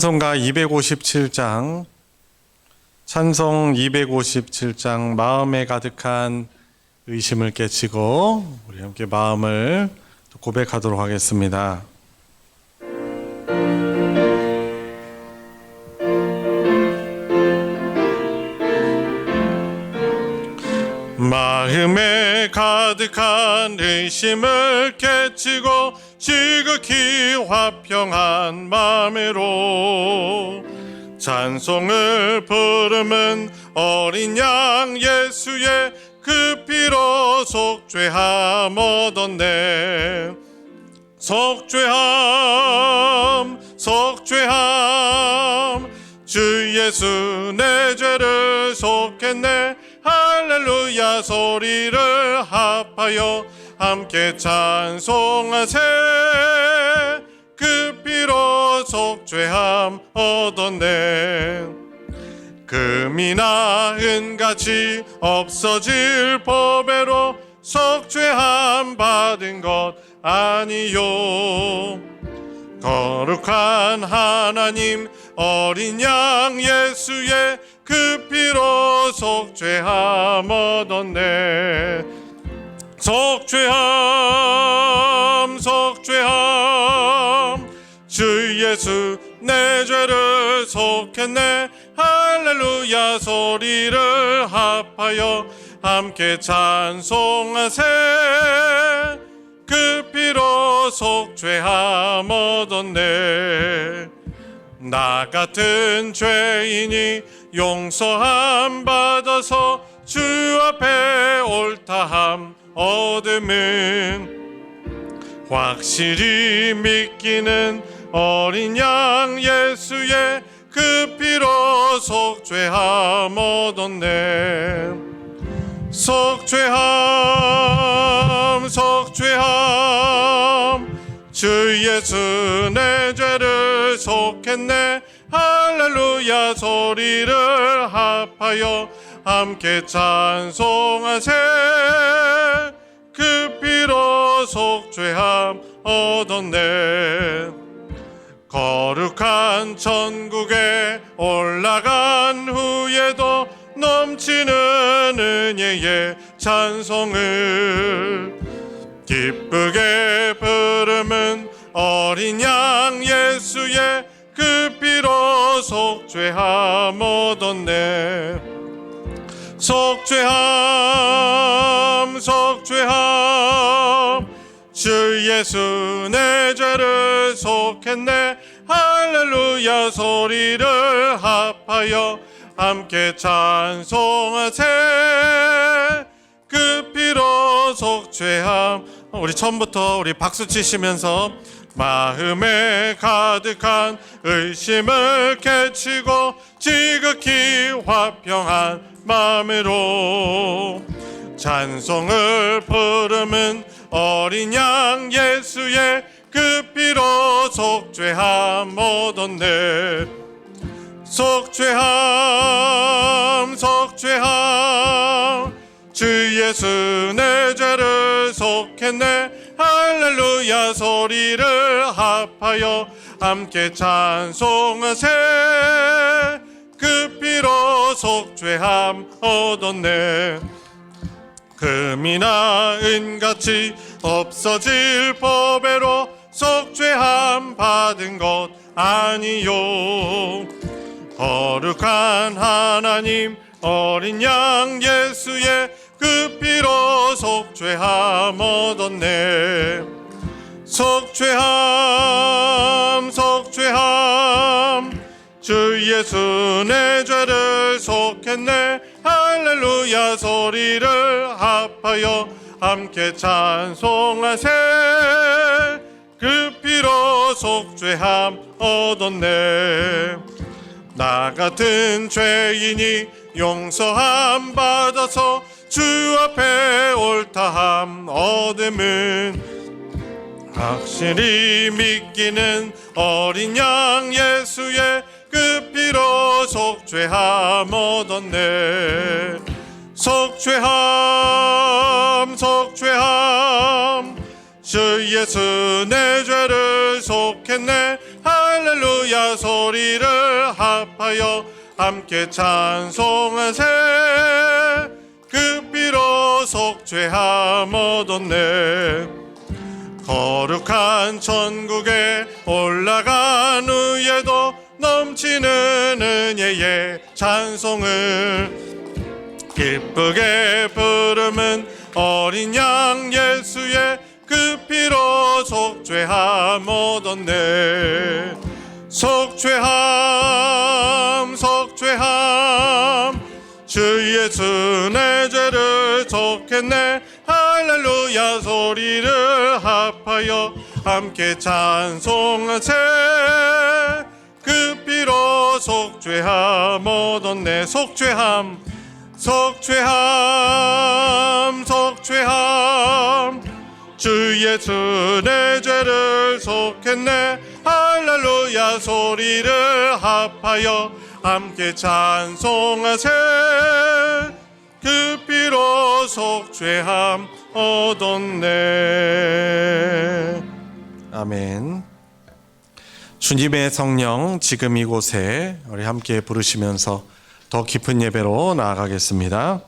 찬송가 257장, 찬송 257장, 마음에 가득한 의심을 깨치고 우리 함께 마음을 고백하도록 하겠습니다. 마음에 가득한 의심을 깨치고 지극히 화평한 마음으로 찬송을 부르는 어린 양 예수의 그 피로 속죄함 얻었네. 속죄함 속죄함 주 예수 내 죄를 속했네. 할렐루야 소리를 합하여 함께 찬송하세. 그 피로 속죄함 얻었네. 금이나 은같이 없어질 법에로 속죄함 받은 것 아니요. 거룩한 하나님 어린 양 예수의 그 피로 속죄함 얻었네. 속죄함 속죄함 주 예수 내 죄를 속했네. 할렐루야 소리를 합하여 함께 찬송하세. 그 피로 속죄함 얻었네. 나 같은 죄인이 용서함 받아서 주 앞에 옳다함 얻음은 확실히 믿기는 어린 양 예수의 그 피로 속죄함 얻었네. 속죄함 속죄함 주 예수 내 죄를 속했네. 할렐루야 소리를 합하여 함께 찬송하세. 그 피로 속죄함 얻었네. 거룩한 천국에 올라간 후에도 넘치는 은혜의 찬송을 기쁘게 부르는 어린 양 예수의 그 피로 속죄함 얻었네. 속죄함 속죄함 주 예수 내 죄를 속했네. 할렐루야 소리를 합하여 함께 찬송하세. 그 피로 속죄함. 우리 처음부터 우리 박수 치시면서 마음에 가득한 의심을 깨치고 지극히 화평한 마음으로 찬송을 부르는 어린 양 예수의 그 피로 속죄함 얻었네. 속죄함 속죄함 주 예수 내 죄를 속했네. 할렐루야 소리를 합하여 함께 찬송하세. 그 피로 속죄함 얻었네. 금이나 은같이 없어질 법에로 속죄함 받은 것 아니요. 거룩한 하나님 어린 양 예수의 그 피로 속죄함 얻었네. 속죄함 속죄함 주 예수 내 죄를 속했네. 할렐루야 소리를 합하여 함께 찬송하세. 그 피로 속죄함 얻었네. 나 같은 죄인이 용서함 받아서 주 앞에 옳다함 얻음은 확실히 믿기는 어린 양 예수의 그 피로 속죄함 얻었네. 속죄함 속죄함 주 예수 내 죄를 속했네. 할렐루야 소리를 합하여 함께 찬송하세. 그 피로 속죄함 얻었네. 거룩한 천국에 올라간 후에도 넘치는 은혜의 찬송을 기쁘게 부르면 어린 양 예수의 그 피로 속죄함 얻었네. 속죄함 속죄함 주 예수 내 죄를 졌겠네. 할렐루야 소리를 합하여 함께 찬송하세. 그 피로 속죄함 얻었네. 속죄함 속죄함 속죄함 주 예수 내 죄를 속했네. 할렐루야 소리를 합하여 함께 찬송하세. 그 피로 속죄함 얻었네. 아멘. 주님의 성령 지금 이곳에 우리 함께 부르시면서 더 깊은 예배로 나아가겠습니다.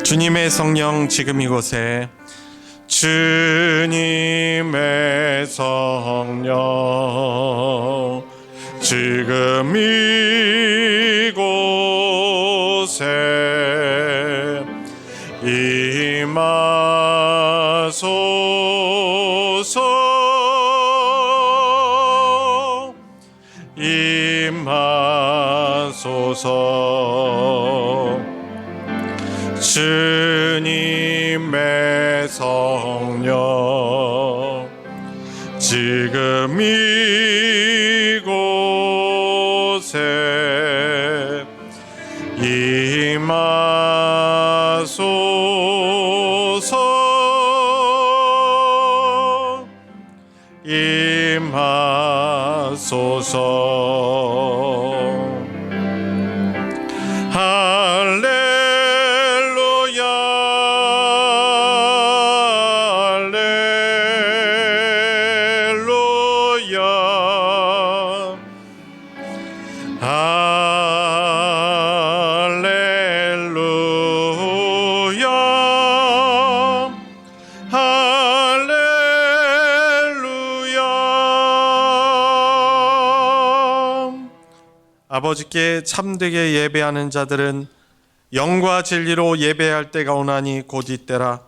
주님의 성령 지금 이곳에. 주님의 성령 지금 이곳에 임하소서. 임하소서. 주님의 성령 지금 이곳에 임하소서. 임하소서. 아버지께 참되게 예배하는 자들은 영과 진리로 예배할 때가 오나니 곧 이때라.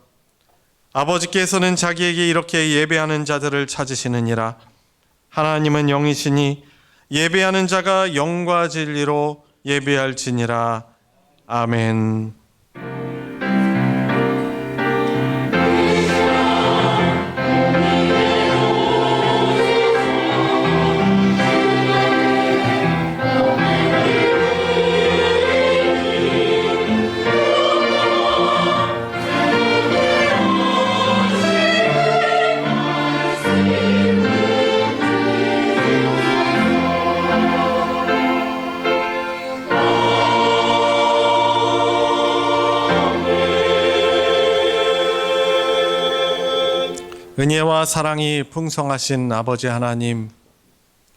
아버지께서는 자기에게 이렇게 예배하는 자들을 찾으시느니라. 하나님은 영이시니 예배하는 자가 영과 진리로 예배할지니라. 아멘. 은혜와 사랑이 풍성하신 아버지 하나님,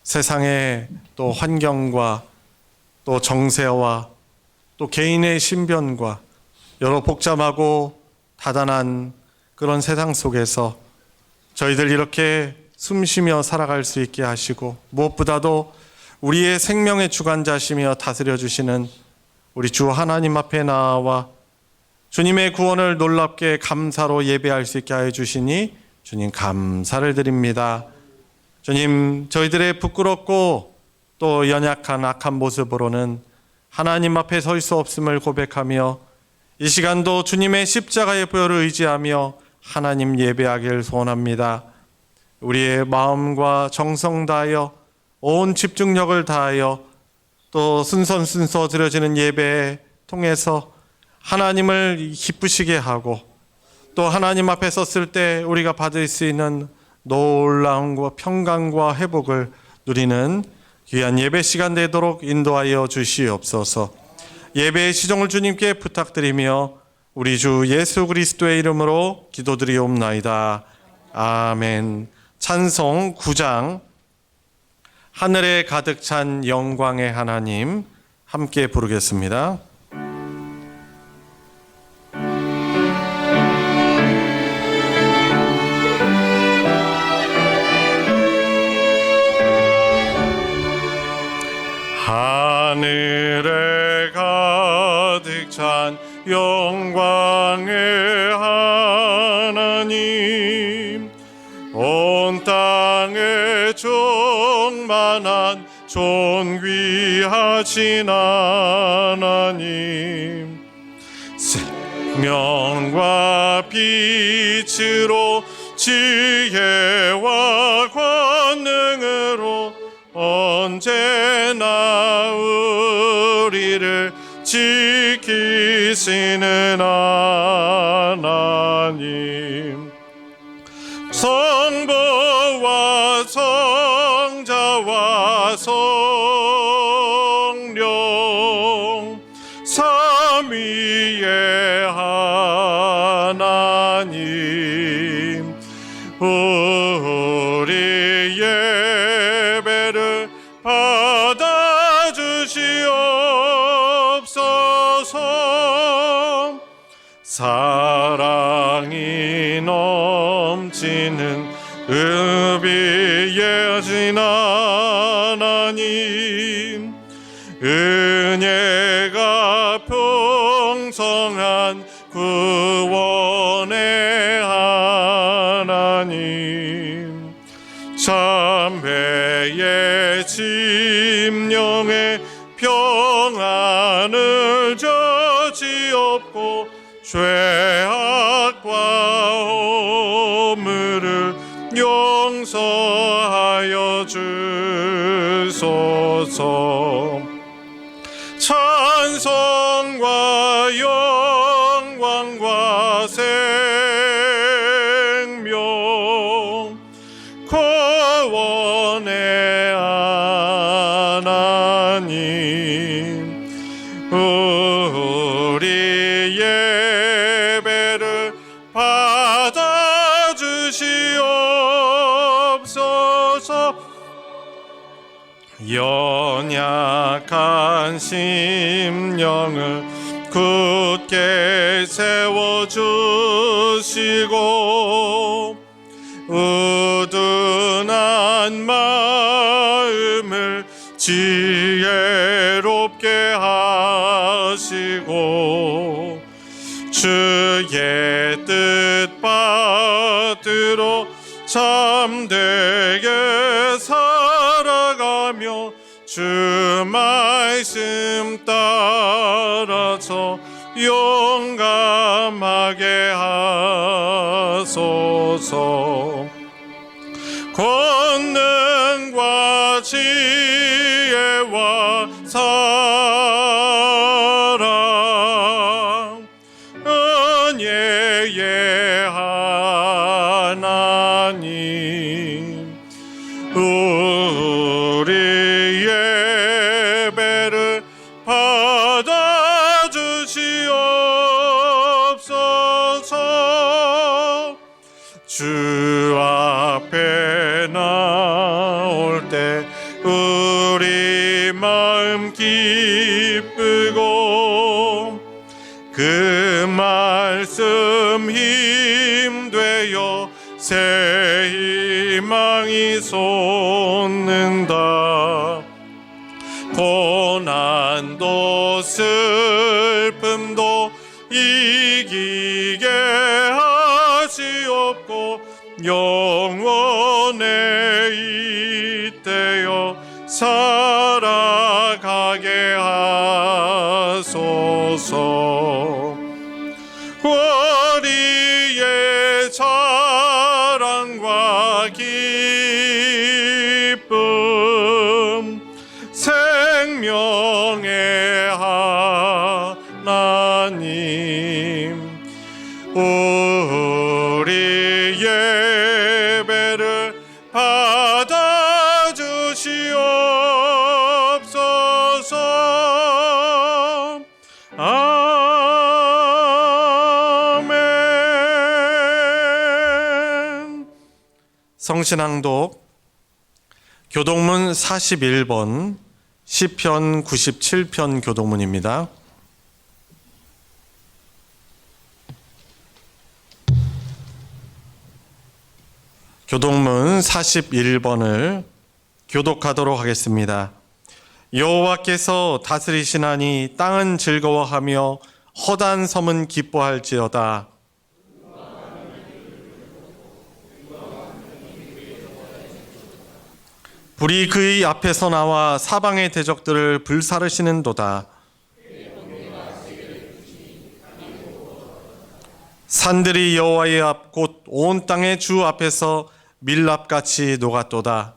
세상의 또 환경과 또 정세와 또 개인의 신변과 여러 복잡하고 다단한 그런 세상 속에서 저희들 이렇게 숨쉬며 살아갈 수 있게 하시고, 무엇보다도 우리의 생명의 주관자시며 다스려 주시는 우리 주 하나님 앞에 나와 주님의 구원을 놀랍게 감사로 예배할 수 있게 하여 주시니 주님 감사를 드립니다. 주님, 저희들의 부끄럽고 또 연약한 악한 모습으로는 하나님 앞에 설 수 없음을 고백하며 이 시간도 주님의 십자가의 보혈을 의지하며 하나님 예배하길 소원합니다. 우리의 마음과 정성 다하여 온 집중력을 다하여 또 순서 드려지는 예배에 통해서 하나님을 기쁘시게 하고 또 하나님 앞에 섰을 때 우리가 받을 수 있는 놀라운 평강과 회복을 누리는 귀한 예배 시간 되도록 인도하여 주시옵소서. 예배의 시종을 주님께 부탁드리며 우리 주 예수 그리스도의 이름으로 기도드리옵나이다. 아멘. 찬송 9장 하늘에 가득 찬 영광의 하나님 함께 부르겠습니다. 하늘에 가득 찬 영광의 하나님, 온 땅에 충만한 존귀하신 하나님, 생명과 빛으로 지혜와 권능으로 언제나 우리를 지키시는 하나님, 성부와 성자와 성령 삼위의 하나님, 우리 예배를 받아주시옵소서. 사랑이 넘치는 의비여진 하나님, 은혜가 풍성한 구원의 하나님, 참회의 심령에 평안을 저지없고 죄악과 허물을 용서하여 주소서. 찬송과 영광과 생명 구원의 하나님, 우리 예배를 받아주시옵소서. 연약한 심령을 굳게 세워주시고 우둔한 마음을 지혜롭게 하시고 주의 뜻 받들어 참되게 살아가며 주 말씀 따라서 용감하게 하소서. 권능과 지혜와 사랑 은혜의 하나님, 우리 예배를 받아주시옵소서. 주 앞에 나올 때 우리 마음 기쁘고 그 말씀 힘되어 새 희망이 솟는다. 고난도 슬픔도 이기게 하시옵고 영원에 잇대어 살아가게 하소서. 우리의 자랑과 기쁨 생명의 하나님, 우리 예배를 받아주시옵소서. 성신앙독 교독문 41번 시편 97편 교독문입니다. 교독문 41번을 교독하도록 하겠습니다. 여호와께서 다스리시나니 땅은 즐거워하며 허다한 섬은 기뻐할지어다. 불이 그의 앞에서 나와 사방의 대적들을 불사르시는도다. 산들이 여호와의 앞 곧 온 땅의 주 앞에서 밀랍같이 녹았도다.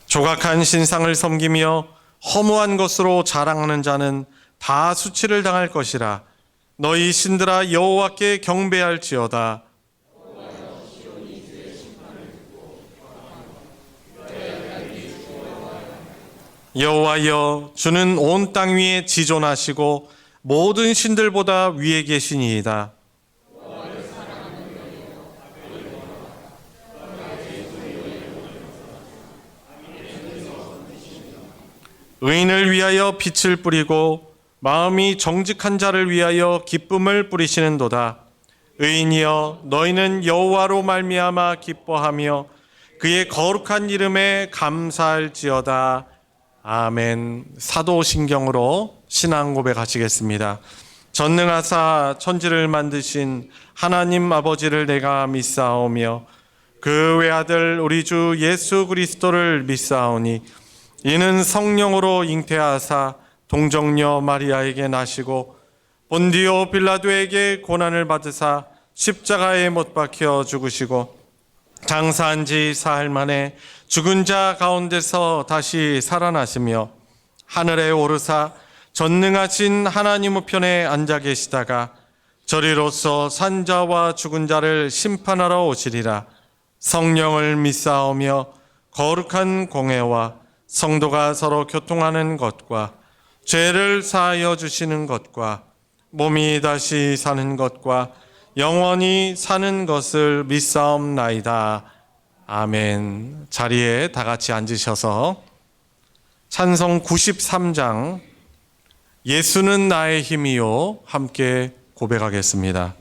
조각한 신상을 섬기며 허무한 것으로 자랑하는 자는 다 수치를 당할 것이라. 너희 신들아 여호와께 경배할지어다. 여호와여, 주는 온 땅 위에 지존하시고 모든 신들보다 위에 계시니이다. 의인을 위하여 빛을 뿌리고 마음이 정직한 자를 위하여 기쁨을 뿌리시는도다. 의인이여, 너희는 여호와로 말미암아 기뻐하며 그의 거룩한 이름에 감사할지어다. 아멘. 사도신경으로 신앙 고백하시겠습니다. 전능하사 천지를 만드신 하나님 아버지를 내가 믿사오며 그 외아들 우리 주 예수 그리스도를 믿사오니 이는 성령으로 잉태하사 동정녀 마리아에게 나시고 본디오 빌라도에게 고난을 받으사 십자가에 못 박혀 죽으시고 장사한 지 사흘 만에 죽은 자 가운데서 다시 살아나시며 하늘에 오르사 전능하신 하나님 우편에 앉아 계시다가 저리로서 산 자와 죽은 자를 심판하러 오시리라. 성령을 믿사오며 거룩한 공회와 성도가 서로 교통하는 것과 죄를 사하여 주시는 것과 몸이 다시 사는 것과 영원히 사는 것을 믿사옵나이다. 아멘. 자리에 다 같이 앉으셔서 찬송 93장 예수는 나의 힘이요 함께 고백하겠습니다.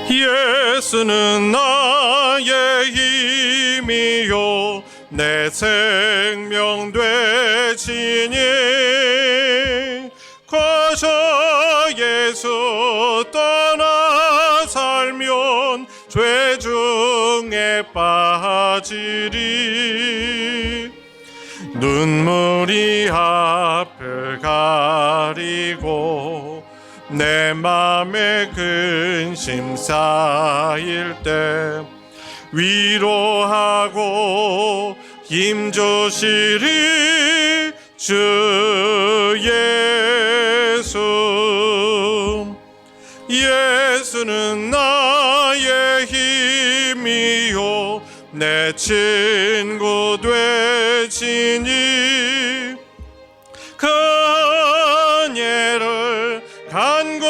예수는 나의 힘이요 내 생명 되시니 거저 예수 떠나 살면 죄 중에 빠지리. 눈물이 앞을 가리고 내 맘에 근심 쌓일 때 위로하고 힘주시리 주 예수. 예수는 나의 힘이요 내 친구 되시니 그 은혜를 간구하면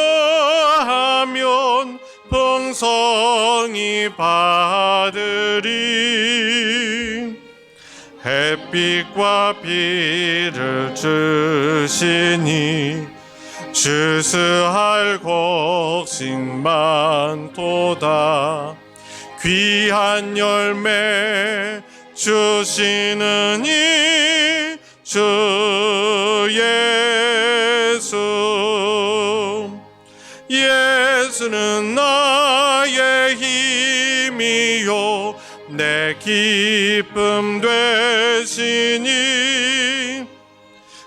풍성히 받으리. 햇빛과 비를 주시니 주스할 곡식 많도다. 귀한 열매 주시는 이 주 예수. 예수는 나의 힘이요 내 기쁨 되시니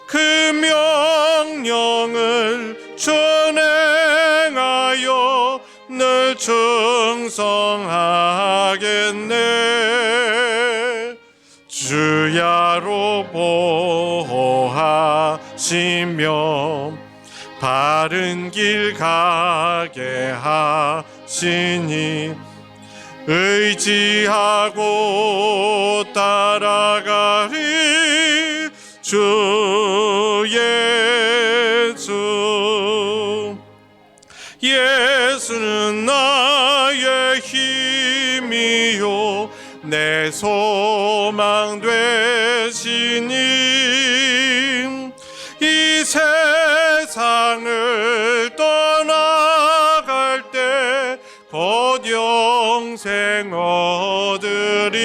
그 명령을 준행하여 늘 충성하겠네. 주야로 보호하시며 바른 길 가게 하시니 의지하고 따라가리 주 예수. 예수는 나의 힘이요 내 소망 되시니 이 세상을 떠나갈 때 곧 영생 얻으리.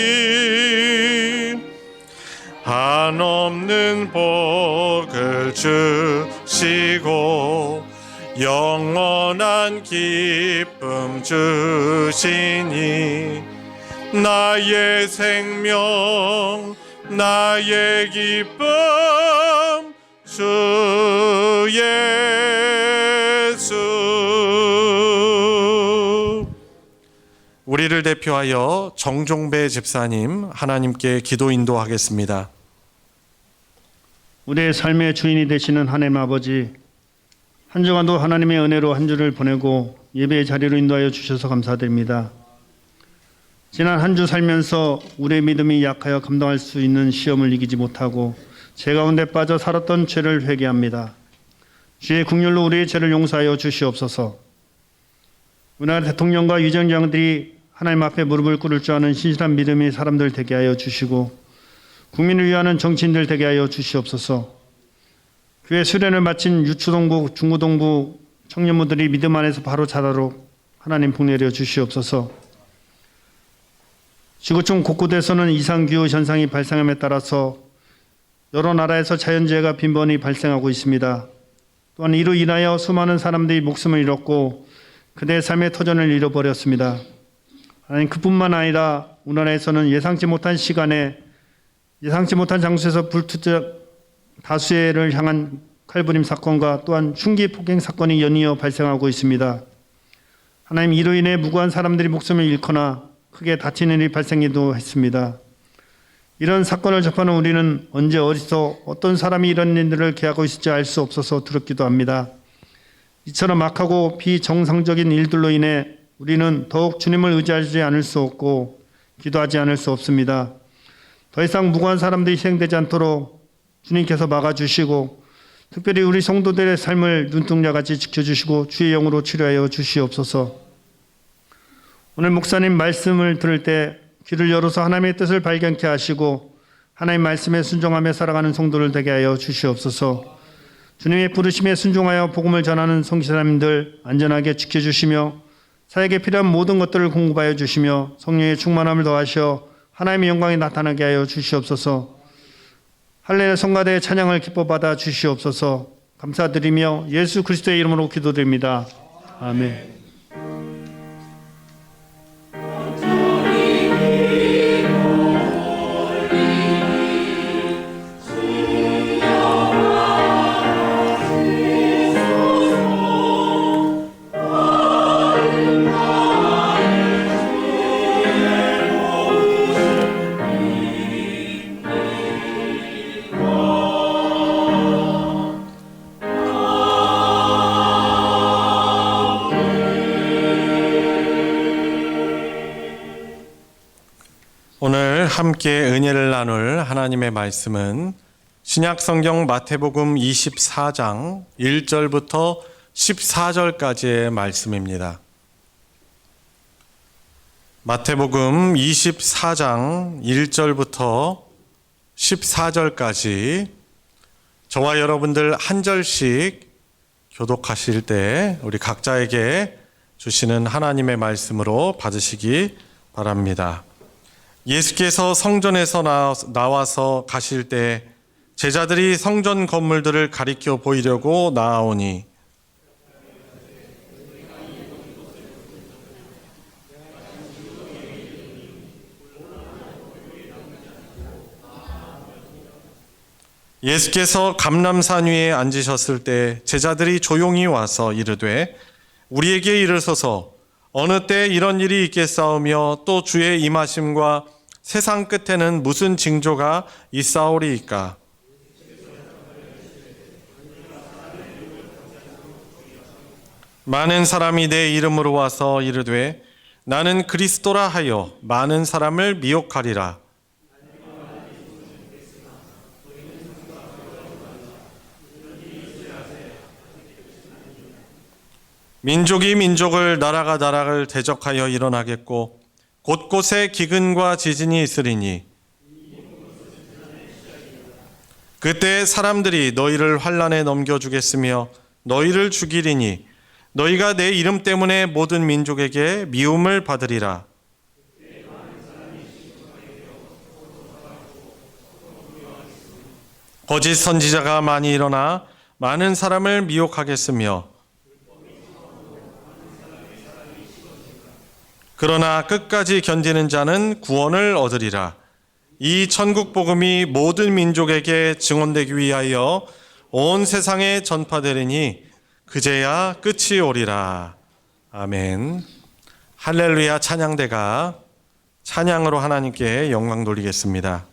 한없는 복을 주시고 영원한 기쁨 주시니 나의 생명 나의 기쁨 주 예수. 우리를 대표하여 정종배 집사님 하나님께 기도 인도하겠습니다. 우리의 삶의 주인이 되시는 하나님 아버지, 한 주간도 하나님의 은혜로 한 주를 보내고 예배의 자리로 인도하여 주셔서 감사드립니다. 지난 한 주 살면서 우리의 믿음이 약하여 감당할 수 있는 시험을 이기지 못하고 죄 가운데 빠져 살았던 죄를 회개합니다. 주의 긍휼로 우리의 죄를 용서하여 주시옵소서. 우리나라 대통령과 위원장들이 하나님 앞에 무릎을 꿇을 줄 아는 신실한 믿음의 사람들 되게 하여 주시고 국민을 위하는 정치인들 되게 하여 주시옵소서. 교회 수련을 마친 유초동부, 중고동부 청년부들이 믿음 안에서 바로 자라도록 하나님 복내려 주시옵소서. 지구촌 곳곳에서는 이상기후 현상이 발생함에 따라서 여러 나라에서 자연재해가 빈번히 발생하고 있습니다. 또한 이로 인하여 수많은 사람들이 목숨을 잃었고 그대의 삶의 터전을 잃어버렸습니다. 하나님, 그뿐만 아니라 우리나라에서는 예상치 못한 시간에 예상치 못한 장소에서 불투적 다수를 향한 칼부림 사건과 또한 흉기 폭행 사건이 연이어 발생하고 있습니다. 하나님, 이로 인해 무고한 사람들이 목숨을 잃거나 크게 다치는 일이 발생하기도 했습니다. 이런 사건을 접하는 우리는 언제 어디서 어떤 사람이 이런 일들을 계하고 있을지 알 수 없어서 두렵기도 합니다. 이처럼 악하고 비정상적인 일들로 인해 우리는 더욱 주님을 의지하지 않을 수 없고 기도하지 않을 수 없습니다. 더 이상 무고한 사람들이 희생되지 않도록 주님께서 막아주시고 특별히 우리 성도들의 삶을 눈동자같이 지켜주시고 주의 영으로 치료하여 주시옵소서. 오늘 목사님 말씀을 들을 때 귀를 열어서 하나님의 뜻을 발견케 하시고 하나님 말씀에 순종하며 살아가는 성도를 되게 하여 주시옵소서. 주님의 부르심에 순종하여 복음을 전하는 성기사님들 안전하게 지켜주시며 사역에 필요한 모든 것들을 공급하여 주시며 성령의 충만함을 더하셔 하나님의 영광이 나타나게 하여 주시옵소서. 할렐루야 성가대의 찬양을 기뻐 받아 주시옵소서. 감사드리며 예수 그리스도의 이름으로 기도드립니다. 아멘. 오늘 함께 은혜를 나눌 하나님의 말씀은 신약성경 마태복음 24장 1절부터 14절까지의 말씀입니다. 마태복음 24장 1절부터 14절까지 저와 여러분들 한 절씩 교독하실 때 우리 각자에게 주시는 하나님의 말씀으로 받으시기 바랍니다. 예수께서 성전에서 나와서 가실 때 제자들이 성전 건물들을 가리켜 보이려고 나아오니 예수께서 감람산 위에 앉으셨을 때 제자들이 조용히 와서 이르되 우리에게 이르소서 어느 때 이런 일이 있겠사오며 또 주의 임하심과 세상 끝에는 무슨 징조가 있사오리이까. 많은 사람이 내 이름으로 와서 이르되 나는 그리스도라 하여 많은 사람을 미혹하리라. 민족이 민족을, 나라가 나라를 대적하여 일어나겠고 곳곳에 기근과 지진이 있으리니 그때 사람들이 너희를 환난에 넘겨주겠으며 너희를 죽이리니 너희가 내 이름 때문에 모든 민족에게 미움을 받으리라. 거짓 선지자가 많이 일어나 많은 사람을 미혹하겠으며 그러나 끝까지 견디는 자는 구원을 얻으리라. 이 천국 복음이 모든 민족에게 증언되기 위하여 온 세상에 전파되리니 그제야 끝이 오리라. 아멘. 할렐루야 찬양대가 찬양으로 하나님께 영광 돌리겠습니다.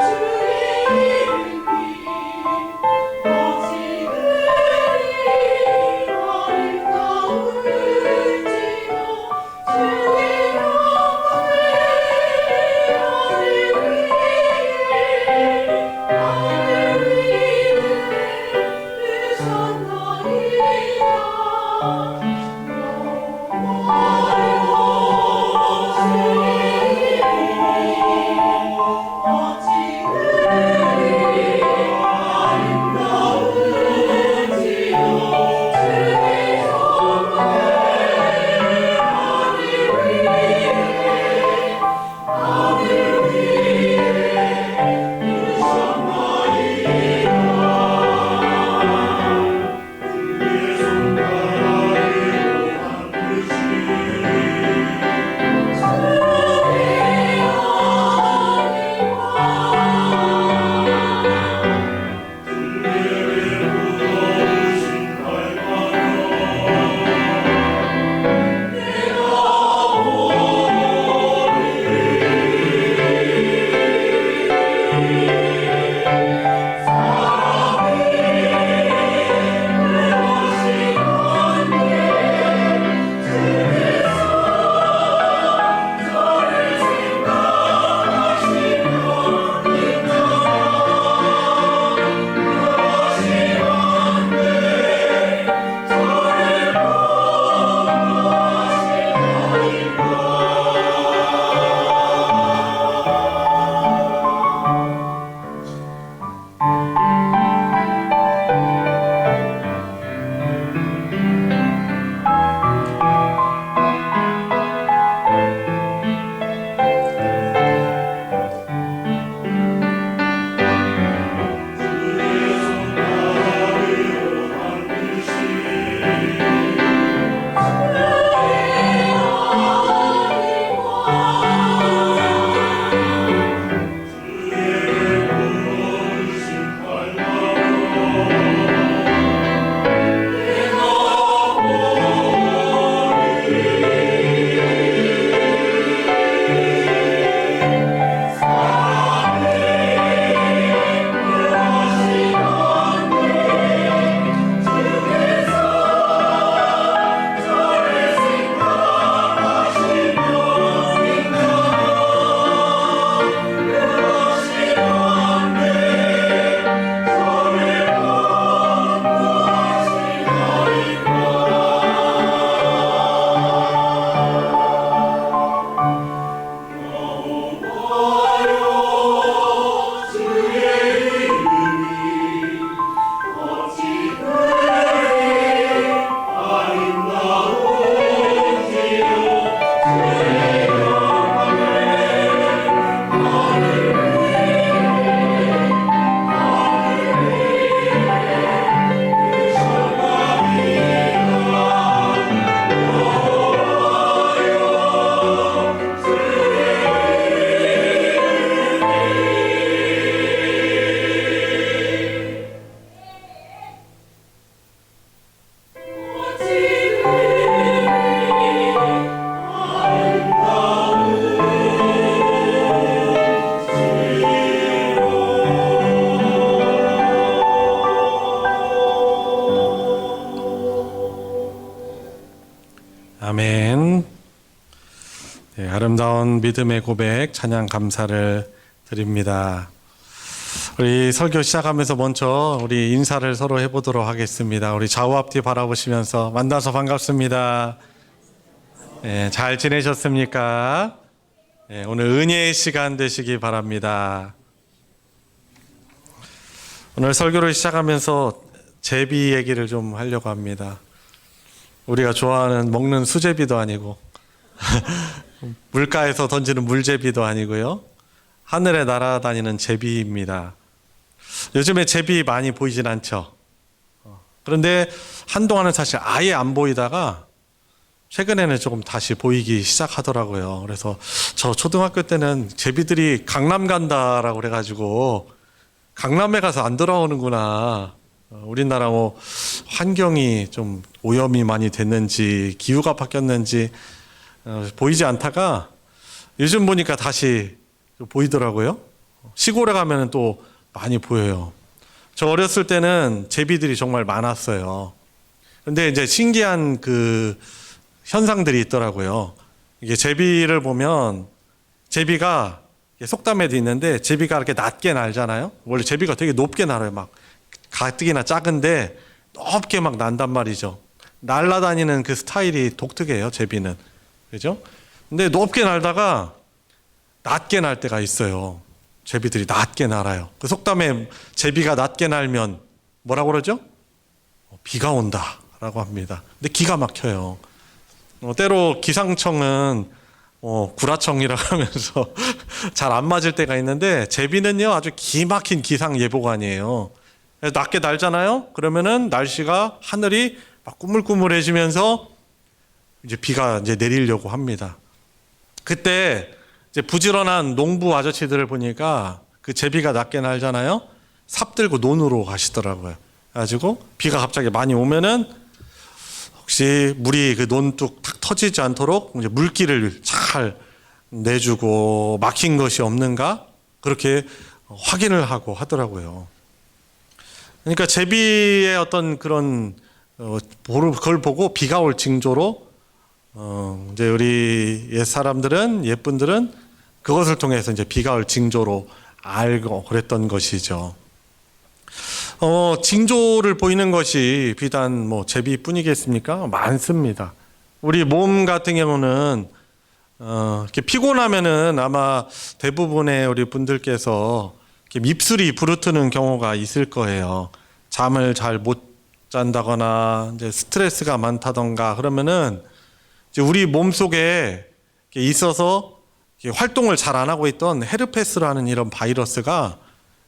주의 아름다운 믿음의 고백 찬양 감사를 드립니다. 우리 설교 시작하면서 먼저 우리 인사를 서로 해보도록 하겠습니다. 우리 좌우 앞뒤 바라보시면서 만나서 반갑습니다. 잘 지내셨습니까? 오늘 은혜의 시간 되시기 바랍니다. 오늘 설교를 시작하면서 제비 얘기를 좀 하려고 합니다. 우리가 좋아하는 먹는 수제비도 아니고 물가에서 던지는 물제비도 아니고요. 하늘에 날아다니는 제비입니다. 요즘에 제비 많이 보이진 않죠. 그런데 한동안은 사실 아예 안 보이다가 최근에는 조금 다시 보이기 시작하더라고요. 그래서 저 초등학교 때는 제비들이 강남 간다라고 그래가지고 강남에 가서 안 돌아오는구나. 우리나라 뭐 환경이 좀 오염이 많이 됐는지 기후가 바뀌었는지 보이지 않다가 요즘 보니까 다시 보이더라고요. 시골에 가면 또 많이 보여요. 저 어렸을 때는 제비들이 정말 많았어요. 근데 이제 신기한 그 현상들이 있더라고요. 이게 제비를 보면 제비가 속담에도 있는데 제비가 이렇게 낮게 날잖아요. 원래 제비가 되게 높게 날아요. 막 가뜩이나 작은데 높게 막 난단 말이죠. 날아다니는 그 스타일이 독특해요. 제비는. 그죠? 근데 높게 날다가 낮게 날 때가 있어요. 제비들이 낮게 날아요. 그 속담에 제비가 낮게 날면 뭐라고 그러죠? 비가 온다 라고 합니다. 근데 기가 막혀요. 때로 기상청은 구라청이라고 하면서 잘 안 맞을 때가 있는데 제비는요 아주 기막힌 기상 예보관이에요. 낮게 날잖아요. 그러면은 날씨가 하늘이 막 꾸물꾸물해지면서 이제 비가 이제 내리려고 합니다. 그때 이제 부지런한 농부 아저씨들을 보니까 그 제비가 낮게 날잖아요. 삽 들고 논으로 가시더라고요. 그래가지고 비가 갑자기 많이 오면은 혹시 물이 그 논둑 탁 터지지 않도록 이제 물기를 잘 내주고 막힌 것이 없는가 그렇게 확인을 하고 하더라고요. 그러니까 제비의 어떤 그런 그걸 보고 비가 올 징조로 이제 우리 옛 사람들은 옛분들은 그것을 통해서 이제 비가 올 징조로 알고 그랬던 것이죠. 징조를 보이는 것이 비단 뭐 제비뿐이겠습니까? 많습니다. 우리 몸 같은 경우는 이렇게 피곤하면은 아마 대부분의 우리 분들께서 이렇게 입술이 부르트는 경우가 있을 거예요. 잠을 잘 못 잔다거나 이제 스트레스가 많다던가 그러면은 이제 우리 몸 속에 있어서 활동을 잘 안 하고 있던 헤르페스라는 이런 바이러스가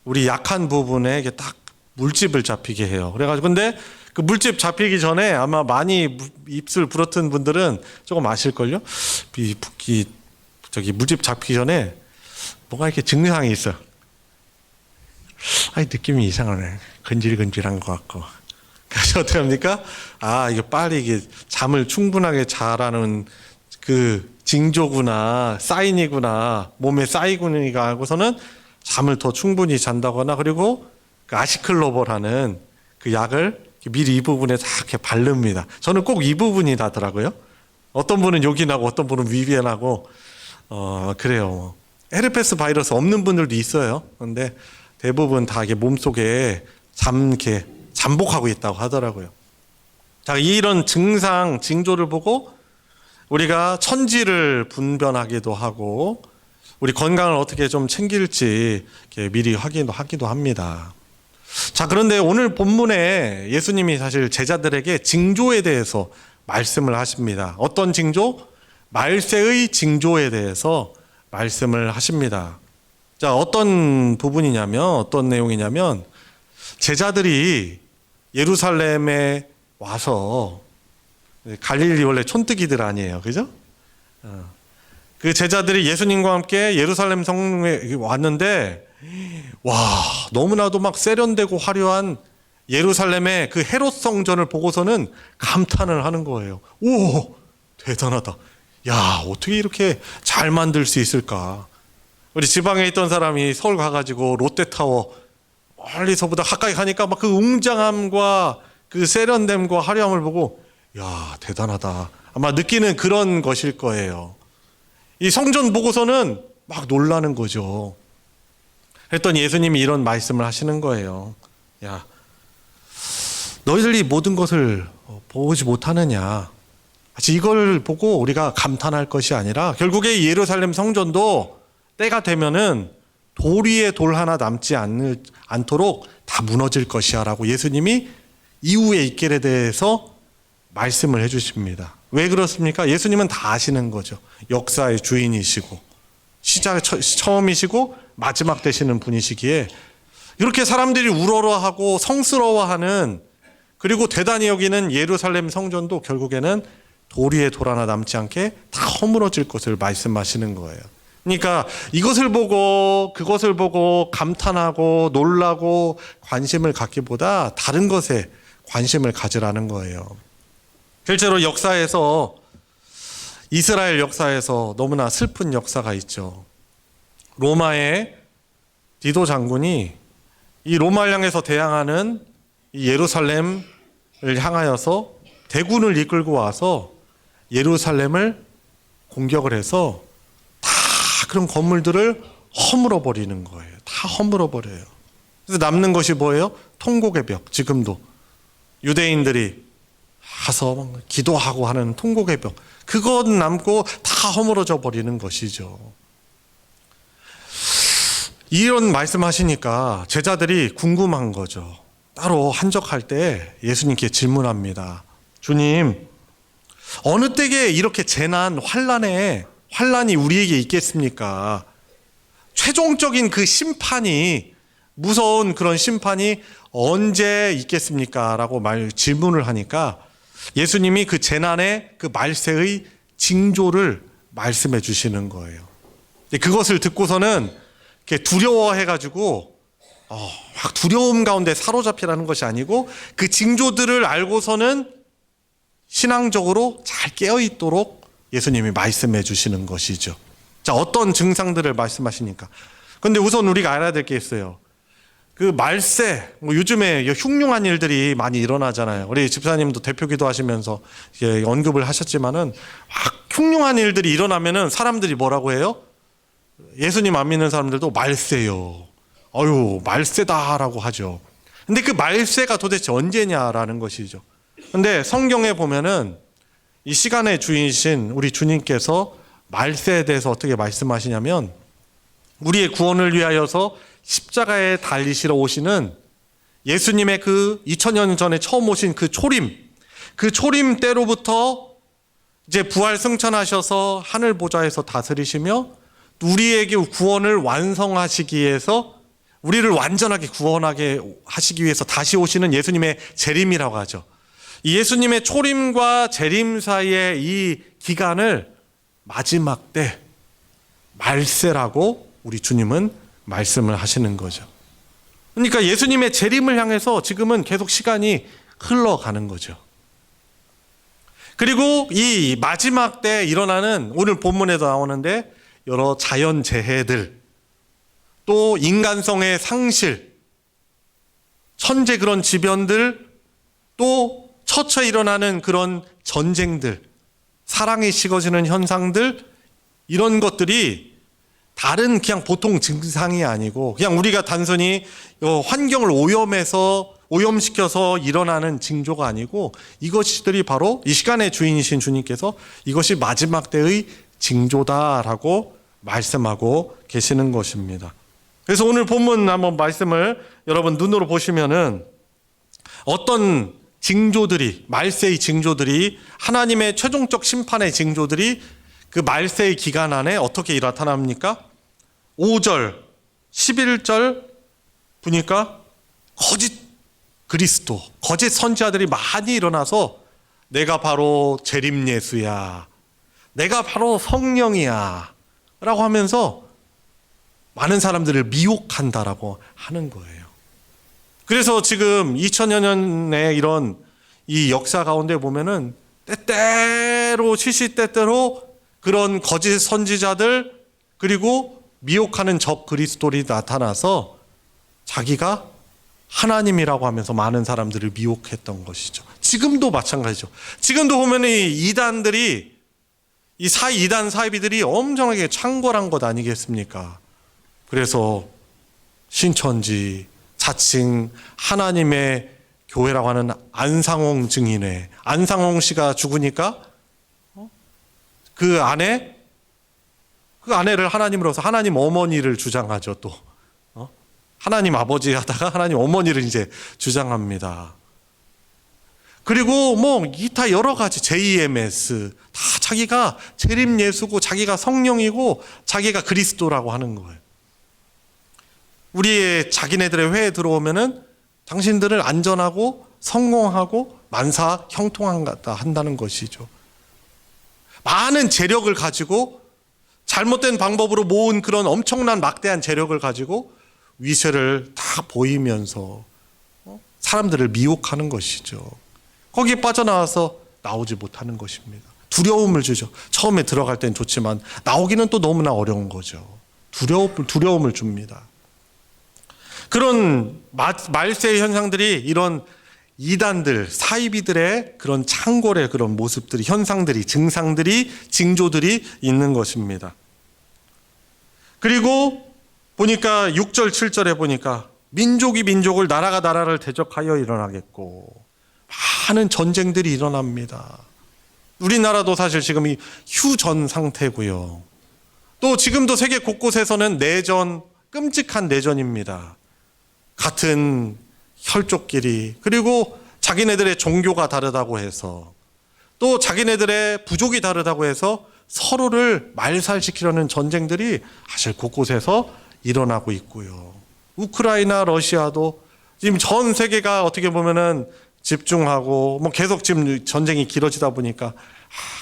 우리 약한 부분에 이게 딱 물집을 잡히게 해요. 그래가지고 근데 그 물집 잡히기 전에 아마 많이 입술 부러튼 분들은 조금 아실걸요? 저기 물집 잡히기 전에 뭔가 이렇게 증상이 있어. 아니 느낌이 이상하네. 근질근질한 것 같고. 그래서 어떻게 합니까? 이게 빨리 이게 잠을 충분하게 자라는 그 징조구나, 사인이구나, 몸에 쌓이구니가 하고서는 잠을 더 충분히 잔다거나 그리고 그 아시클로버라는 그 약을 미리 이 부분에 다 이렇게 바릅니다. 저는 꼭 이 부분이 나더라고요. 어떤 분은 여기 나고 어떤 분은 위에 나고 그래요. 헤르페스 바이러스 없는 분들도 있어요. 그런데 대부분 다 이게 몸속에 이렇게 잠복하고 있다고 하더라고요. 자, 이런 증상, 징조를 보고 우리가 천지를 분별하기도 하고 우리 건강을 어떻게 좀 챙길지 이렇게 미리 하기도 합니다. 자, 그런데 오늘 본문에 예수님이 사실 제자들에게 징조에 대해서 말씀을 하십니다. 어떤 징조? 말세의 징조에 대해서 말씀을 하십니다. 자, 어떤 부분이냐면, 어떤 내용이냐면, 제자들이 예루살렘에 와서, 갈릴리 원래 촌뜨기들 아니에요. 그죠? 그 제자들이 예수님과 함께 예루살렘 성에 왔는데, 와, 너무나도 막 세련되고 화려한 예루살렘의 그 헤롯 성전을 보고서는 감탄을 하는 거예요. 오, 대단하다. 야, 어떻게 이렇게 잘 만들 수 있을까? 우리 지방에 있던 사람이 서울 가가지고 롯데타워 멀리서보다 가까이 가니까 막 그 웅장함과 그 세련됨과 화려함을 보고 야, 대단하다. 아마 느끼는 그런 것일 거예요. 이 성전 보고서는 막 놀라는 거죠. 그랬더니 예수님이 이런 말씀을 하시는 거예요. 야, 너희들이 모든 것을 보지 못하느냐? 이걸 보고 우리가 감탄할 것이 아니라 결국에 예루살렘 성전도 때가 되면은 돌 위에 돌 하나 남지 않도록 다 무너질 것이야 라고 예수님이 이후의 있길에 대해서 말씀을 해주십니다. 왜 그렇습니까? 예수님은 다 아시는 거죠. 역사의 주인이시고 처음이시고 마지막 되시는 분이시기에 이렇게 사람들이 우러러하고 성스러워하는 그리고 대단히 여기는 예루살렘 성전도 결국에는 돌 위에 돌 하나 남지 않게 다 허물어질 것을 말씀하시는 거예요. 그러니까 이것을 보고 그것을 보고 감탄하고 놀라고 관심을 갖기보다 다른 것에 관심을 가지라는 거예요. 실제로 역사에서 이스라엘 역사에서 너무나 슬픈 역사가 있죠. 로마의 디도 장군이 이 로마를 향해서 대항하는 이 예루살렘을 향하여서 대군을 이끌고 와서 예루살렘을 공격을 해서 다 그런 건물들을 허물어 버리는 거예요. 다 허물어 버려요. 그래서 남는 것이 뭐예요? 통곡의 벽. 지금도 유대인들이 가서 기도하고 하는 통곡의 벽. 그건 남고 다 허물어져 버리는 것이죠. 이런 말씀하시니까 제자들이 궁금한 거죠. 따로 한적할 때 예수님께 질문합니다. 주님, 어느 때에 이렇게 재난, 환란이 우리에게 있겠습니까? 최종적인 그 심판이, 무서운 그런 심판이 언제 있겠습니까? 라고 질문을 하니까 예수님이 그 재난의 그 말세의 징조를 말씀해 주시는 거예요. 그것을 듣고서는 이렇게 두려워해가지고 막 두려움 가운데 사로잡히라는 것이 아니고 그 징조들을 알고서는 신앙적으로 잘 깨어있도록 예수님이 말씀해 주시는 것이죠. 자, 어떤 증상들을 말씀하시니까. 그런데 우선 우리가 알아야 될 게 있어요. 그 말세, 요즘에 흉흉한 일들이 많이 일어나잖아요. 우리 집사님도 대표기도 하시면서 언급을 하셨지만은 막 흉흉한 일들이 일어나면은 사람들이 뭐라고 해요? 예수님 안 믿는 사람들도 말세요. 어휴, 말세다라고 하죠. 근데 그 말세가 도대체 언제냐라는 것이죠. 근데 성경에 보면은 이 시간의 주인이신 우리 주님께서 말세에 대해서 어떻게 말씀하시냐면 우리의 구원을 위하여서 십자가에 달리시러 오시는 예수님의 그 2000년 전에 처음 오신 그 초림 때로부터 이제 부활 승천하셔서 하늘 보좌에서 다스리시며 우리에게 구원을 완성하시기 위해서 우리를 완전하게 구원하게 하시기 위해서 다시 오시는 예수님의 재림이라고 하죠. 이 예수님의 초림과 재림 사이의 이 기간을 마지막 때 말세라고 우리 주님은 말씀을 하시는 거죠. 그러니까 예수님의 재림을 향해서 지금은 계속 시간이 흘러가는 거죠. 그리고 이 마지막 때 일어나는 오늘 본문에도 나오는데 여러 자연재해들, 또 인간성의 상실, 천재 그런 지변들, 또 처처 일어나는 그런 전쟁들, 사랑이 식어지는 현상들, 이런 것들이 다른 그냥 보통 증상이 아니고 그냥 우리가 단순히 환경을 오염시켜서 일어나는 징조가 아니고 이것들이 바로 이 시간의 주인이신 주님께서 이것이 마지막 때의 징조다라고 말씀하고 계시는 것입니다. 그래서 오늘 본문 한번 말씀을 여러분 눈으로 보시면은 어떤 징조들이, 말세의 징조들이, 하나님의 최종적 심판의 징조들이 그 말세의 기간 안에 어떻게 나타납니까? 5절, 11절 보니까 거짓 그리스도, 거짓 선지자들이 많이 일어나서 내가 바로 재림 예수야, 내가 바로 성령이야 라고 하면서 많은 사람들을 미혹한다라고 하는 거예요. 그래서 지금 2000여 년의 이런 이 역사 가운데 보면은 때때로 시시때때로 그런 거짓 선지자들 그리고 미혹하는 적 그리스도들이 나타나서 자기가 하나님이라고 하면서 많은 사람들을 미혹했던 것이죠. 지금도 마찬가지죠. 지금도 보면 이 이단들이 이 이단 사이비들이 엄청나게 창궐한 것 아니겠습니까? 그래서 신천지, 자칭 하나님의 교회라고 하는 안상홍 증인회, 안상홍 씨가 죽으니까 그 아내를 하나님으로서 하나님 어머니를 주장하죠. 또 하나님 아버지 하다가 하나님 어머니를 이제 주장합니다. 그리고 뭐 기타 여러 가지 JMS 다 자기가 재림 예수고 자기가 성령이고 자기가 그리스도라고 하는 거예요. 우리의 자기네들의 회에 들어오면은 당신들을 안전하고 성공하고 만사 형통하다 한다는 것이죠. 많은 재력을 가지고 잘못된 방법으로 모은 그런 엄청난 막대한 재력을 가지고 위세를 다 보이면서 사람들을 미혹하는 것이죠. 거기에 빠져나와서 나오지 못하는 것입니다. 두려움을 주죠. 처음에 들어갈 땐 좋지만 나오기는 또 너무나 어려운 거죠. 두려움을 줍니다. 그런 말세의 현상들이 이런 이단들, 사이비들의 그런 창궐의 그런 모습들이, 현상들이, 증상들이, 징조들이 있는 것입니다. 그리고 보니까 6절, 7절에 보니까 민족이 민족을, 나라가 나라를 대적하여 일어나겠고 많은 전쟁들이 일어납니다. 우리나라도 사실 지금 이 휴전 상태고요. 또 지금도 세계 곳곳에서는 내전, 끔찍한 내전입니다. 같은 혈족끼리, 그리고 자기네들의 종교가 다르다고 해서, 또 자기네들의 부족이 다르다고 해서 서로를 말살시키려는 전쟁들이 사실 곳곳에서 일어나고 있고요. 우크라이나, 러시아도 지금 전 세계가 어떻게 보면은 집중하고 뭐 계속 지금 전쟁이 길어지다 보니까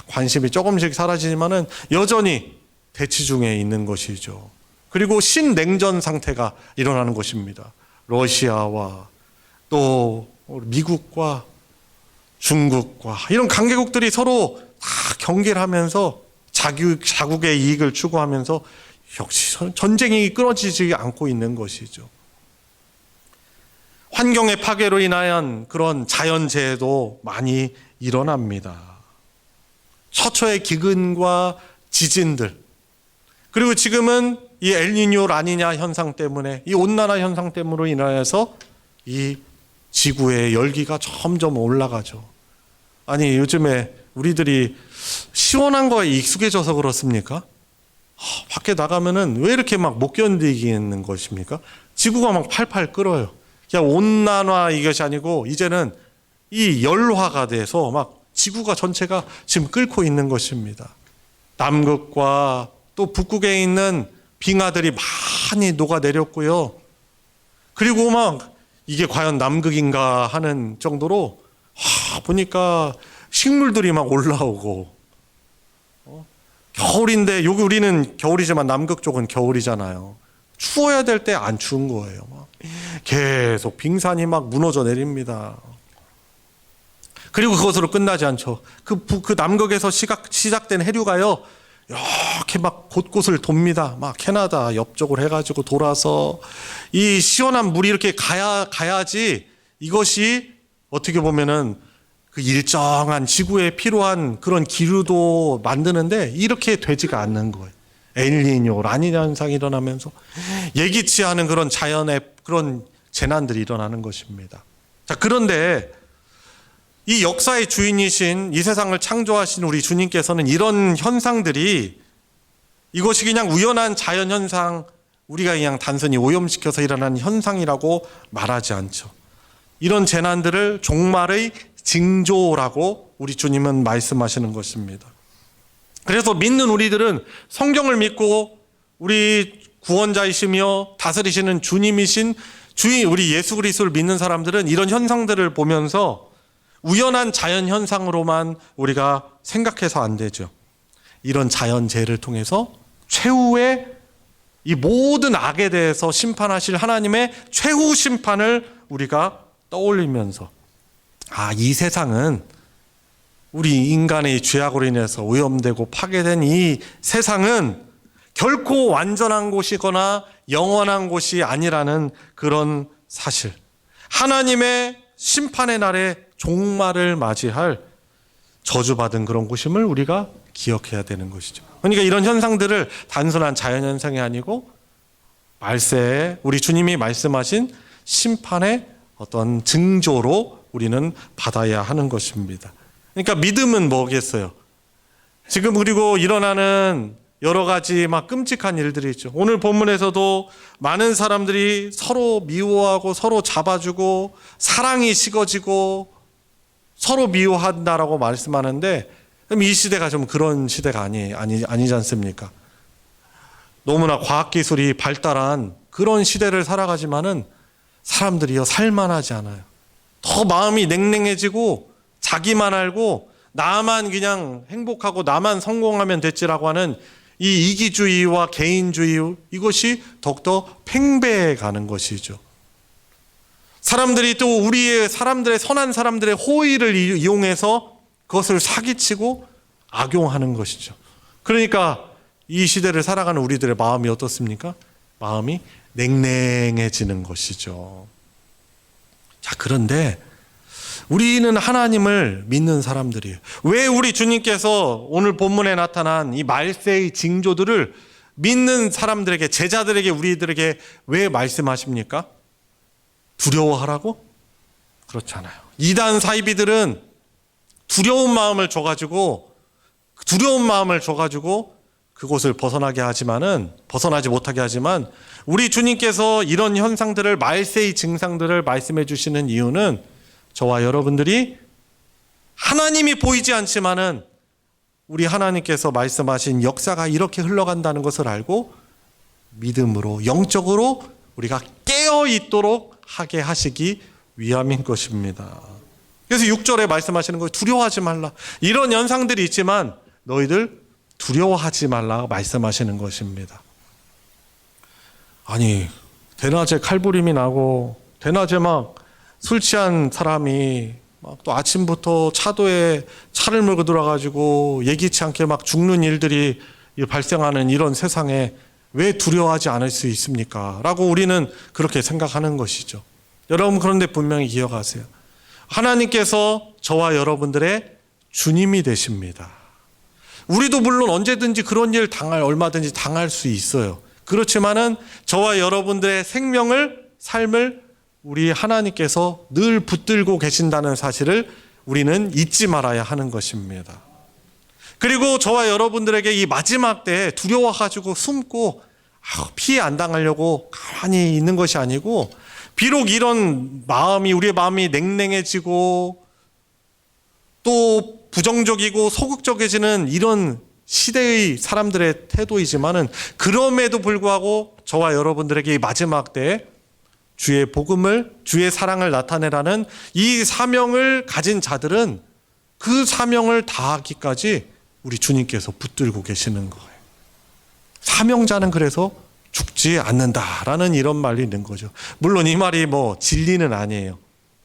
관심이 조금씩 사라지지만은 여전히 대치 중에 있는 것이죠. 그리고 신냉전 상태가 일어나는 것입니다. 러시아와 또 미국과 중국과 이런 강대국들이 서로 다 경계를 하면서 자국의 이익을 추구하면서 역시 전쟁이 끊어지지 않고 있는 것이죠. 환경의 파괴로 인한 그런 자연재해도 많이 일어납니다. 처처의 기근과 지진들, 그리고 지금은 이 엘니뇨 라니냐 현상 때문에, 이 온난화 현상 때문으로 인하여서 이 지구의 열기가 점점 올라가죠. 아니 요즘에 우리들이 시원한 거에 익숙해져서 그렇습니까? 밖에 나가면은 왜 이렇게 막 못 견디겠는 것입니까? 지구가 막 팔팔 끓어요. 그냥 온난화 이것이 아니고 이제는 이 열화가 돼서 막 지구가 전체가 지금 끓고 있는 것입니다. 남극과 또 북극에 있는 빙하들이 많이 녹아내렸고요. 그리고 막 이게 과연 남극인가 하는 정도로 보니까 식물들이 막 올라오고, 겨울인데 여기 우리는 겨울이지만 남극 쪽은 겨울이잖아요. 추워야 될 때 안 추운 거예요. 막 계속 빙산이 막 무너져 내립니다. 그리고 그것으로 끝나지 않죠. 그 남극에서 시작된 해류가요, 이렇게 막 곳곳을 돕니다. 막 캐나다 옆쪽을 해가지고 돌아서 이 시원한 물이 이렇게 가야지 이것이 어떻게 보면은 그 일정한 지구에 필요한 그런 기류도 만드는데 이렇게 되지가 않는 거예요. 엘니뇨, 라니냐 현상이 일어나면서 예기치 않은 그런 자연의 그런 재난들이 일어나는 것입니다. 자, 그런데 이 역사의 주인이신, 이 세상을 창조하신 우리 주님께서는 이런 현상들이 이것이 그냥 우연한 자연 현상, 우리가 그냥 단순히 오염시켜서 일어나는 현상이라고 말하지 않죠. 이런 재난들을 종말의 징조라고 우리 주님은 말씀하시는 것입니다. 그래서 믿는 우리들은 성경을 믿고 우리 구원자이시며 다스리시는 주님이신 주인 우리 예수 그리스도를 믿는 사람들은 이런 현상들을 보면서 우연한 자연 현상으로만 우리가 생각해서 안 되죠. 이런 자연재해를 통해서 최후의 이 모든 악에 대해서 심판하실 하나님의 최후 심판을 우리가 떠올리면서, 이 세상은 우리 인간의 죄악으로 인해서 오염되고 파괴된 이 세상은 결코 완전한 곳이거나 영원한 곳이 아니라는 그런 사실, 하나님의 심판의 날에 종말을 맞이할 저주받은 그런 곳임을 우리가 기억해야 되는 것이죠. 그러니까 이런 현상들을 단순한 자연현상이 아니고 말세에 우리 주님이 말씀하신 심판의 어떤 징조로 우리는 받아야 하는 것입니다. 그러니까 믿음은 뭐겠어요? 지금 그리고 일어나는 여러 가지 막 끔찍한 일들이 있죠. 오늘 본문에서도 많은 사람들이 서로 미워하고 서로 잡아주고 사랑이 식어지고 서로 미워한다라고 말씀하는데, 그럼 이 시대가 좀 그런 시대가 아니지 않습니까? 너무나 과학기술이 발달한 그런 시대를 살아가지만은 사람들이요 살만하지 않아요. 더 마음이 냉랭해지고 자기만 알고 나만 그냥 행복하고 나만 성공하면 됐지라고 하는 이 이기주의와 개인주의, 이것이 더욱더 팽배해 가는 것이죠. 사람들이 또 사람들의 선한 사람들의 호의를 이용해서 그것을 사기치고 악용하는 것이죠. 그러니까 이 시대를 살아가는 우리들의 마음이 어떻습니까? 마음이 냉랭해지는 것이죠. 자, 그런데 우리는 하나님을 믿는 사람들이에요. 왜 우리 주님께서 오늘 본문에 나타난 이 말세의 징조들을 믿는 사람들에게, 제자들에게, 우리들에게 왜 말씀하십니까? 두려워하라고? 그렇지 않아요. 이단 사이비들은 두려운 마음을 줘가지고 그곳을 벗어나지 못하게 하지만 우리 주님께서 이런 현상들을, 말세의 증상들을 말씀해 주시는 이유는 저와 여러분들이 하나님이 보이지 않지만은 우리 하나님께서 말씀하신 역사가 이렇게 흘러간다는 것을 알고 믿음으로, 영적으로 우리가 깨어 있도록 하게 하시기 위함인 것입니다. 그래서 6절에 말씀하시는 거예요. 두려워하지 말라. 이런 현상들이 있지만 너희들 두려워하지 말라 말씀하시는 것입니다. 아니, 대낮에 칼부림이 나고 대낮에 막 술 취한 사람이 막 또 아침부터 차도에 차를 몰고 들어가지고 예기치 않게 막 죽는 일들이 발생하는 이런 세상에 왜 두려워하지 않을 수 있습니까? 라고 우리는 그렇게 생각하는 것이죠. 여러분, 그런데 분명히 기억하세요. 하나님께서 저와 여러분들의 주님이 되십니다. 우리도 물론 언제든지 그런 일 얼마든지 당할 수 있어요. 그렇지만은 저와 여러분들의 삶을 우리 하나님께서 늘 붙들고 계신다는 사실을 우리는 잊지 말아야 하는 것입니다. 그리고 저와 여러분들에게 이 마지막 때에 두려워가지고 숨고 피해 안 당하려고 가만히 있는 것이 아니고, 비록 이런 우리의 마음이 냉랭해지고 또 부정적이고 소극적해지는 이런 시대의 사람들의 태도이지만은, 그럼에도 불구하고 저와 여러분들에게 이 마지막 때에 주의 복음을, 주의 사랑을 나타내라는 이 사명을 가진 자들은 그 사명을 다하기까지 우리 주님께서 붙들고 계시는 거예요. 사명자는 그래서 죽지 않는다라는 이런 말이 있는 거죠. 물론 이 말이 진리는 아니에요.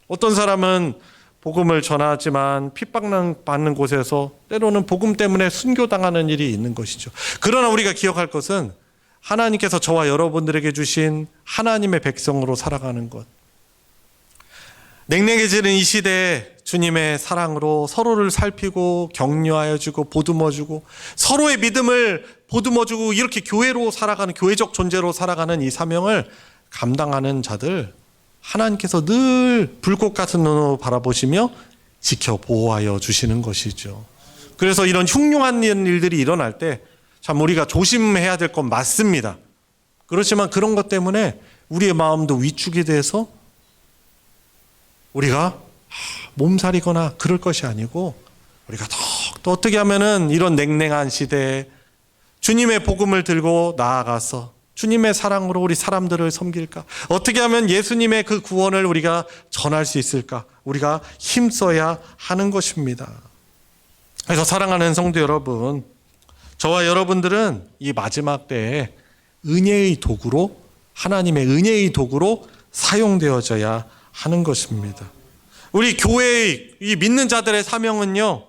어떤 사람은 복음을 전하지만 핍박받는 곳에서 때로는 복음 때문에 순교당하는 일이 있는 것이죠. 그러나 우리가 기억할 것은 하나님께서 저와 여러분들에게 주신 하나님의 백성으로 살아가는 것. 냉랭해지는 이 시대에 주님의 사랑으로 서로를 살피고 격려하여 주고 보듬어 주고 서로의 믿음을 보듬어 주고 이렇게 교회적 존재로 살아가는 이 사명을 감당하는 자들, 하나님께서 늘 불꽃 같은 눈으로 바라보시며 지켜 보호하여 주시는 것이죠. 그래서 이런 흉흉한 일들이 일어날 때 참 우리가 조심해야 될 건 맞습니다. 그렇지만 그런 것 때문에 우리의 마음도 위축이 돼서 우리가 몸살이거나 그럴 것이 아니고, 우리가 더 어떻게 하면은 이런 냉랭한 시대에 주님의 복음을 들고 나아가서 주님의 사랑으로 우리 사람들을 섬길까? 어떻게 하면 예수님의 그 구원을 우리가 전할 수 있을까? 우리가 힘써야 하는 것입니다. 그래서 사랑하는 성도 여러분, 저와 여러분들은 이 마지막 때에 은혜의 도구로, 하나님의 은혜의 도구로 사용되어져야 하는 것입니다. 우리 교회의 이 믿는 자들의 사명은요,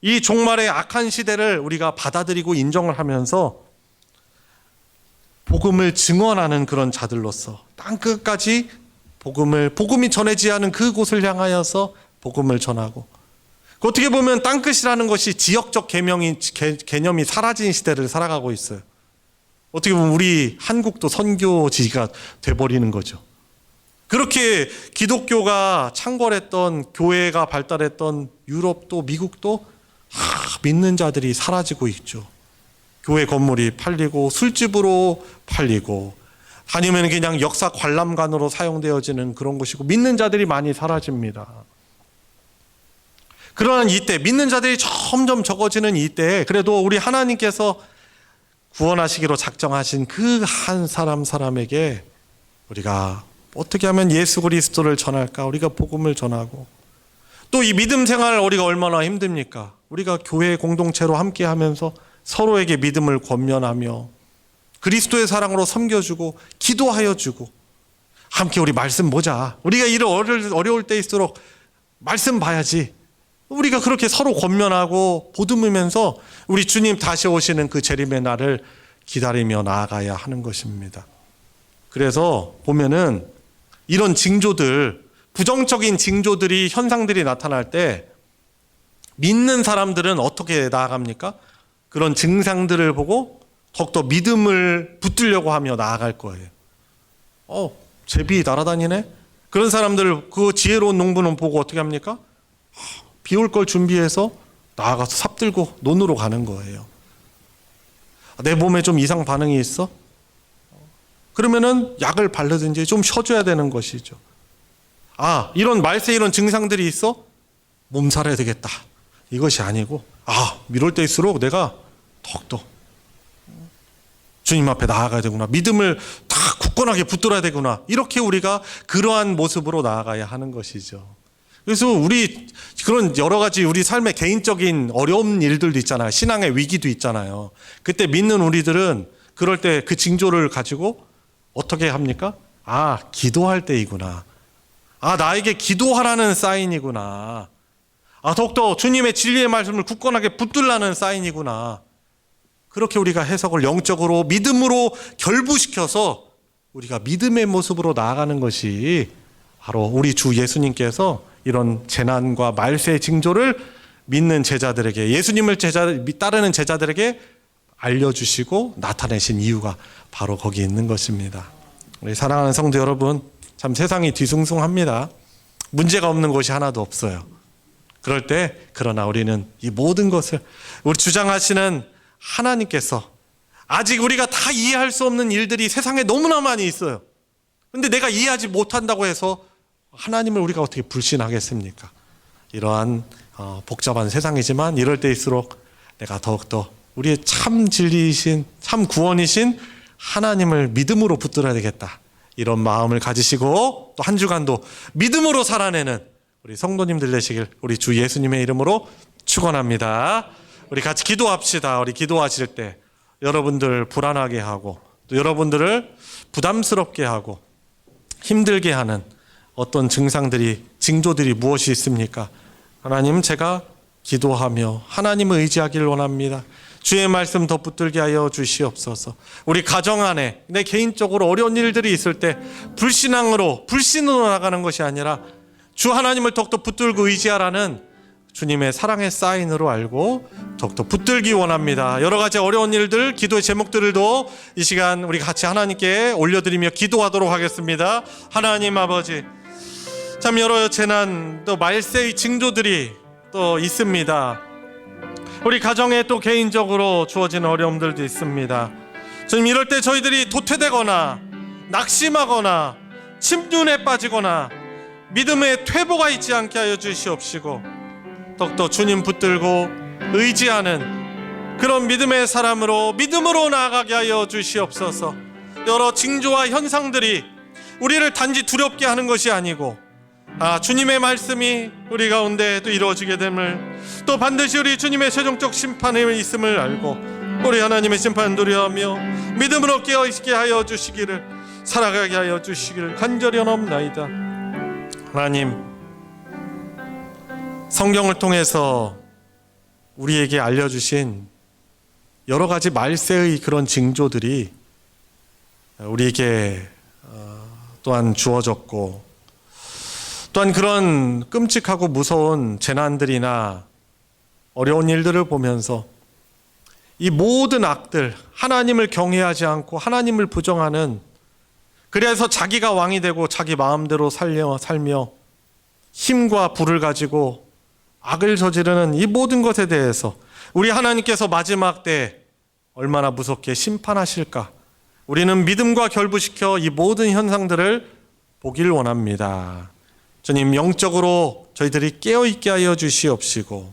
이 종말의 악한 시대를 우리가 받아들이고 인정을 하면서 복음을 증언하는 그런 자들로서 땅끝까지 복음이 전해지지 않은 그곳을 향하여서 복음을 전하고, 어떻게 보면 땅끝이라는 것이 지역적 개념이 사라진 시대를 살아가고 있어요. 어떻게 보면 우리 한국도 선교지가 돼버리는 거죠. 그렇게 기독교가 창궐했던, 교회가 발달했던 유럽도 미국도 믿는 자들이 사라지고 있죠. 교회 건물이 팔리고 술집으로 팔리고 아니면 그냥 역사 관람관으로 사용되어지는 그런 곳이고 믿는 자들이 많이 사라집니다. 그러한 이때, 믿는 자들이 점점 적어지는 이때에 그래도 우리 하나님께서 구원하시기로 작정하신 그 한 사람에게 우리가 어떻게 하면 예수 그리스도를 전할까? 우리가 복음을 전하고 또 이 믿음 생활 우리가 얼마나 힘듭니까? 우리가 교회 공동체로 함께 하면서 서로에게 믿음을 권면하며 그리스도의 사랑으로 섬겨주고 기도하여 주고 함께 우리 말씀 보자. 우리가 이런 어려울 때일수록 말씀 봐야지. 우리가 그렇게 서로 권면하고 보듬으면서 우리 주님 다시 오시는 그 재림의 날을 기다리며 나아가야 하는 것입니다. 그래서 보면은 이런 징조들, 부정적인 징조들이, 현상들이 나타날 때 믿는 사람들은 어떻게 나아갑니까? 그런 증상들을 보고 더욱더 믿음을 붙들려고 하며 나아갈 거예요. 제비 날아다니네? 그런 사람들, 그 지혜로운 농부는 보고 어떻게 합니까? 비 올 걸 준비해서 나아가서 삽 들고 논으로 가는 거예요. 내 몸에 좀 이상 반응이 있어? 그러면은 약을 바르든지 좀 쉬어줘야 되는 것이죠. 이런 말세 이런 증상들이 있어? 몸살해야 되겠다. 이것이 아니고, 이럴 때일수록 내가 더욱더 주님 앞에 나아가야 되구나. 믿음을 다 굳건하게 붙들어야 되구나. 이렇게 우리가 그러한 모습으로 나아가야 하는 것이죠. 그래서 우리 그런 여러 가지 우리 삶의 개인적인 어려운 일들도 있잖아요. 신앙의 위기도 있잖아요. 그때 믿는 우리들은 그럴 때 그 징조를 가지고 어떻게 합니까? 기도할 때이구나. 나에게 기도하라는 사인이구나. 더욱더 주님의 진리의 말씀을 굳건하게 붙들라는 사인이구나. 그렇게 우리가 해석을 영적으로 믿음으로 결부시켜서 우리가 믿음의 모습으로 나아가는 것이 바로 우리 주 예수님께서 이런 재난과 말세의 징조를 믿는 제자들에게, 예수님을 따르는 제자들에게 알려주시고 나타내신 이유가 바로 거기 있는 것입니다. 우리 사랑하는 성도 여러분, 참 세상이 뒤숭숭합니다. 문제가 없는 곳이 하나도 없어요. 그럴 때 그러나 우리는 이 모든 것을 우리 주장하시는 하나님께서, 아직 우리가 다 이해할 수 없는 일들이 세상에 너무나 많이 있어요. 근데 내가 이해하지 못한다고 해서 하나님을 우리가 어떻게 불신하겠습니까? 이러한 복잡한 세상이지만 이럴 때일수록 내가 더욱더 우리의 참 진리이신, 참 구원이신 하나님을 믿음으로 붙들어야 되겠다. 이런 마음을 가지시고 또 한 주간도 믿음으로 살아내는 우리 성도님들 되시길 우리 주 예수님의 이름으로 축원합니다. 우리 같이 기도합시다. 우리 기도하실 때 여러분들 불안하게 하고 또 여러분들을 부담스럽게 하고 힘들게 하는 어떤 증상들이, 징조들이 무엇이 있습니까? 하나님, 제가 기도하며 하나님을 의지하기를 원합니다. 주의 말씀 더 붙들게 하여 주시옵소서. 우리 가정 안에 내 개인적으로 어려운 일들이 있을 때 불신으로 나가는 것이 아니라 주 하나님을 더욱더 붙들고 의지하라는 주님의 사랑의 사인으로 알고 더욱더 붙들기 원합니다. 여러 가지 어려운 일들, 기도의 제목들도 이 시간 우리 같이 하나님께 올려드리며 기도하도록 하겠습니다. 하나님 아버지, 참 여러 재난, 또 말세의 징조들이 또 있습니다. 우리 가정에 또 개인적으로 주어진 어려움들도 있습니다. 지금 이럴 때 저희들이 도태되거나 낙심하거나 침륜에 빠지거나 믿음의 퇴보가 있지 않게 하여 주시옵시고 더욱더 주님 붙들고 의지하는 그런 믿음의 사람으로 믿음으로 나아가게 하여 주시옵소서. 여러 징조와 현상들이 우리를 단지 두렵게 하는 것이 아니고 주님의 말씀이 우리 가운데 또 이루어지게 됨을, 또 반드시 우리 주님의 최종적 심판이 있음을 알고 우리 하나님의 심판을 두려워하며 믿음으로 깨어있게 하여 주시기를, 살아가게 하여 주시기를 간절히 원하옵나이다. 하나님, 성경을 통해서 우리에게 알려주신 여러 가지 말세의 그런 징조들이 우리에게 또한 주어졌고, 또한 그런 끔찍하고 무서운 재난들이나 어려운 일들을 보면서 이 모든 악들, 하나님을 경외하지 않고 하나님을 부정하는, 그래서 자기가 왕이 되고 자기 마음대로 살며 힘과 부를 가지고 악을 저지르는 이 모든 것에 대해서 우리 하나님께서 마지막 때 얼마나 무섭게 심판하실까, 우리는 믿음과 결부시켜 이 모든 현상들을 보길 원합니다. 주님, 영적으로 저희들이 깨어있게 하여 주시옵시고,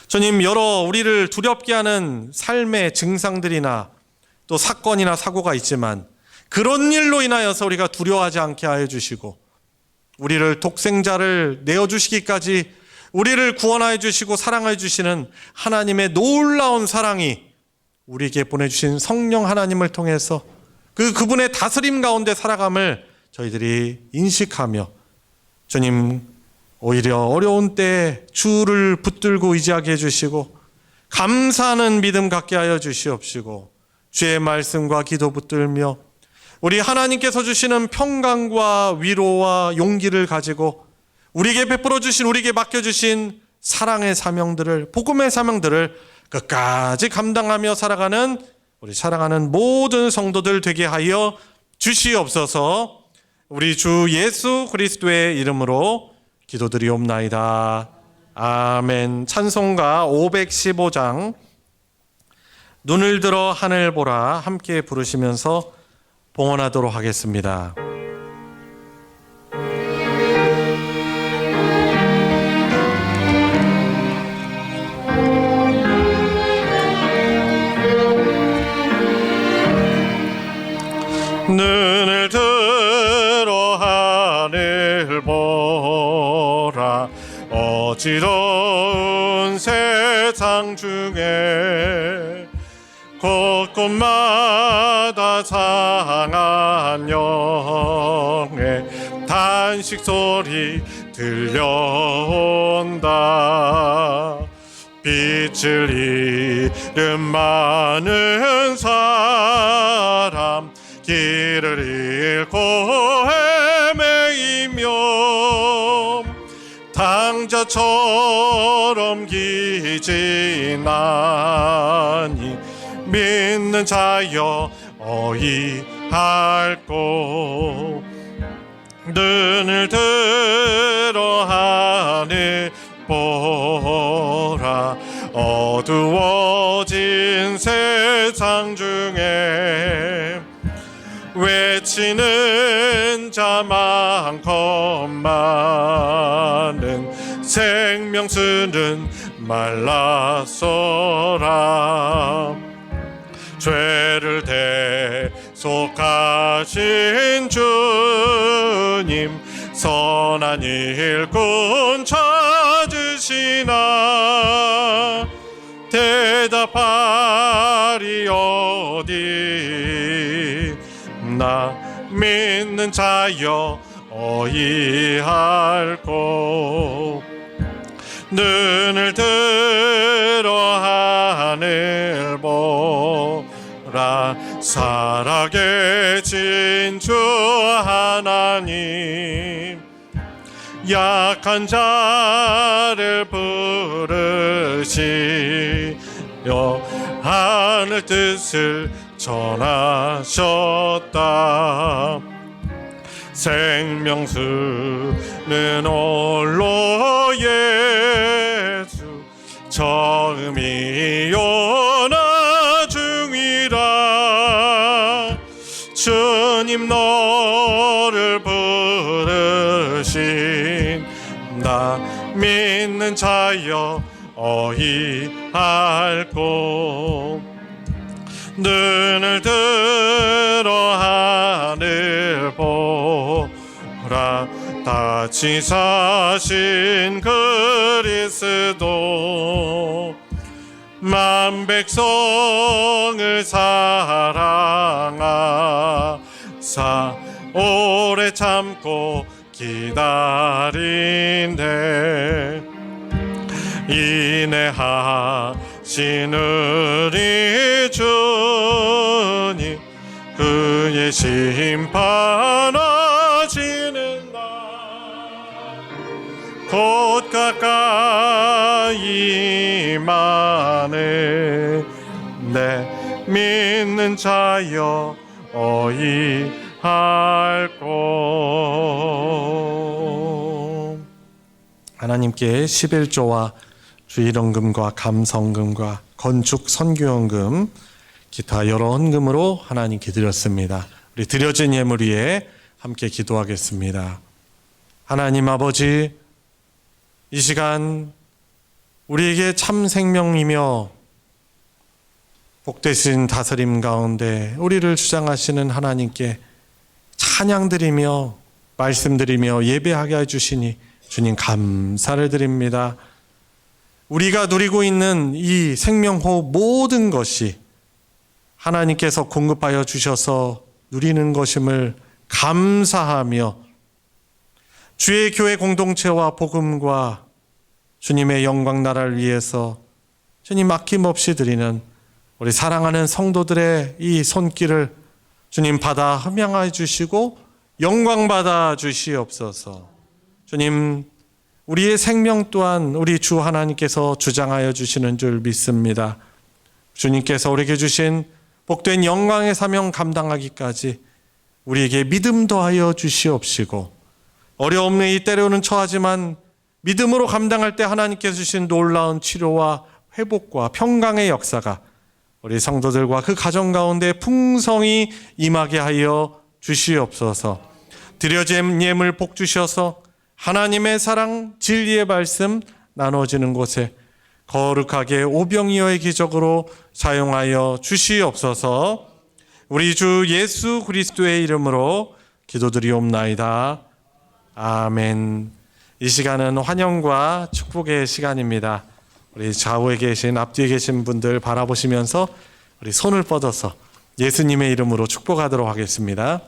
주님, 여러 우리를 두렵게 하는 삶의 증상들이나 또 사건이나 사고가 있지만 그런 일로 인하여서 우리가 두려워하지 않게 하여 주시고, 우리를 독생자를 내어주시기까지 우리를 구원하여 주시고 사랑하여 주시는 하나님의 놀라운 사랑이 우리에게 보내주신 성령 하나님을 통해서 그분의 다스림 가운데 살아감을 저희들이 인식하며, 주님, 오히려 어려운 때에 주를 붙들고 의지하게 해주시고 감사하는 믿음 갖게 하여 주시옵시고, 주의 말씀과 기도 붙들며 우리 하나님께서 주시는 평강과 위로와 용기를 가지고 우리에게 베풀어 주신, 우리에게 맡겨주신 사랑의 사명들을, 복음의 사명들을 끝까지 감당하며 살아가는 우리 사랑하는 모든 성도들 되게 하여 주시옵소서. 우리 주 예수 그리스도의 이름으로 기도드리옵나이다. 아멘. 찬송가 515장 눈을 들어 하늘 보라 함께 부르시면서 봉헌하도록 하겠습니다. 눈을 들어 하늘 보라, 어지러운 세상 중에 곳곳마다 상한 영의 단식 소리 들려온다. 빛을 잃은 많은 사람, 길을 잃고 헤매이며 당자처럼 기진하니 믿는 자여 어이할꼬. 눈을 들어 하늘 보라, 어두워진 세상 중에 외치는 자 많건만은 생명수는 말랐어라. 죄를 대속하신 주님, 선한 일꾼 찾으시나. 대답하리 어디 나 믿는 자여 어이할꼬. 눈을 들어 하늘 보라, 살아계신 주 하나님, 약한 자를 부르시며 하늘 뜻을 전하셨다. 생명수는 홀로 예수, 처음이요 나중이라. 주님 너를 부르신 나 믿는 자여 어이할꼬. 눈을 들어 하늘 보라, 다시 사신 그리스도, 만 백성을 사랑하사 오래 참고 기다린대. 인내하신 우리 주님, 그의 심판하시는 날 곧 가까이 임하네. 내 믿는 자여 어이할꼬. 하나님께 11조와 주일헌금과 감성금과 건축 선교헌금 기타 여러 헌금으로 하나님께 드렸습니다. 우리 드려진 예물 위에 함께 기도하겠습니다. 하나님 아버지, 이 시간 우리에게 참 생명이며 복되신 다스림 가운데 우리를 주장하시는 하나님께 찬양드리며 말씀드리며 예배하게 해주시니 주님 감사를 드립니다. 우리가 누리고 있는 이 생명호흡 모든 것이 하나님께서 공급하여 주셔서 누리는 것임을 감사하며 주의 교회 공동체와 복음과 주님의 영광 나라를 위해서 주님 아낌없이 드리는 우리 사랑하는 성도들의 이 손길을 주님 받아 흠양해 주시고 영광 받아 주시옵소서. 주님, 우리의 생명 또한 우리 주 하나님께서 주장하여 주시는 줄 믿습니다. 주님께서 우리에게 주신 복된 영광의 사명 감당하기까지 우리에게 믿음 더하여 주시옵시고, 어려움에 이 때로는 처하지만 믿음으로 감당할 때 하나님께서 주신 놀라운 치료와 회복과 평강의 역사가 우리 성도들과 그 가정 가운데 풍성히 임하게 하여 주시옵소서. 드려진 예물 복 주셔서 하나님의 사랑, 진리의 말씀 나눠지는 곳에 거룩하게 오병이어의 기적으로 사용하여 주시옵소서. 우리 주 예수 그리스도의 이름으로 기도드리옵나이다. 아멘. 이 시간은 환영과 축복의 시간입니다. 우리 좌우에 계신, 앞뒤에 계신 분들 바라보시면서 우리 손을 뻗어서 예수님의 이름으로 축복하도록 하겠습니다.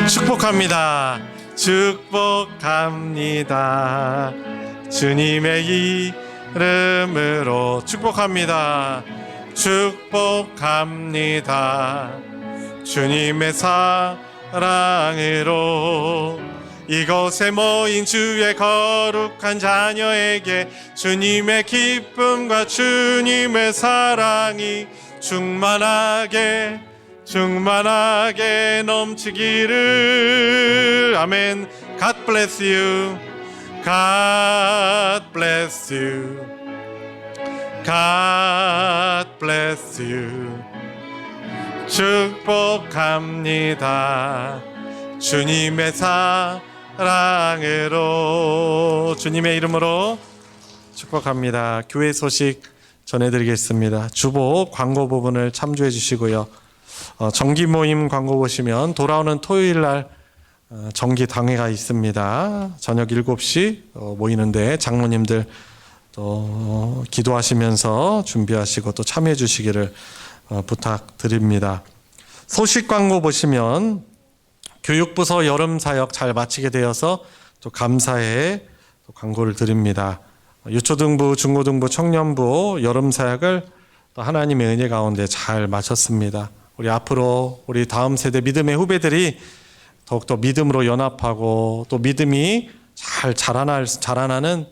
축복합니다. 축복합니다. 주님의 이름으로 축복합니다. 축복합니다. 주님의 사랑으로 이곳에 모인 주의 거룩한 자녀에게 주님의 기쁨과 주님의 사랑이 충만하게 넘치기를. 아멘. God bless you. God bless you. God bless you. 축복합니다. 주님의 사랑으로, 주님의 이름으로 축복합니다. 교회 소식 전해드리겠습니다. 주보 광고 부분을 참조해 주시고요. 정기 모임 광고 보시면 돌아오는 토요일 날 정기 당회가 있습니다. 저녁 7시 모이는데 장로님들 또 기도하시면서 준비하시고 또 참여해 주시기를 부탁드립니다. 소식 광고 보시면 교육부서 여름 사역 잘 마치게 되어서 또 감사해 또 광고를 드립니다. 유초등부, 중고등부, 청년부 여름 사역을 또 하나님의 은혜 가운데 잘 마쳤습니다. 우리 앞으로 우리 다음 세대 믿음의 후배들이 더욱더 믿음으로 연합하고 또 믿음이 잘 자라나는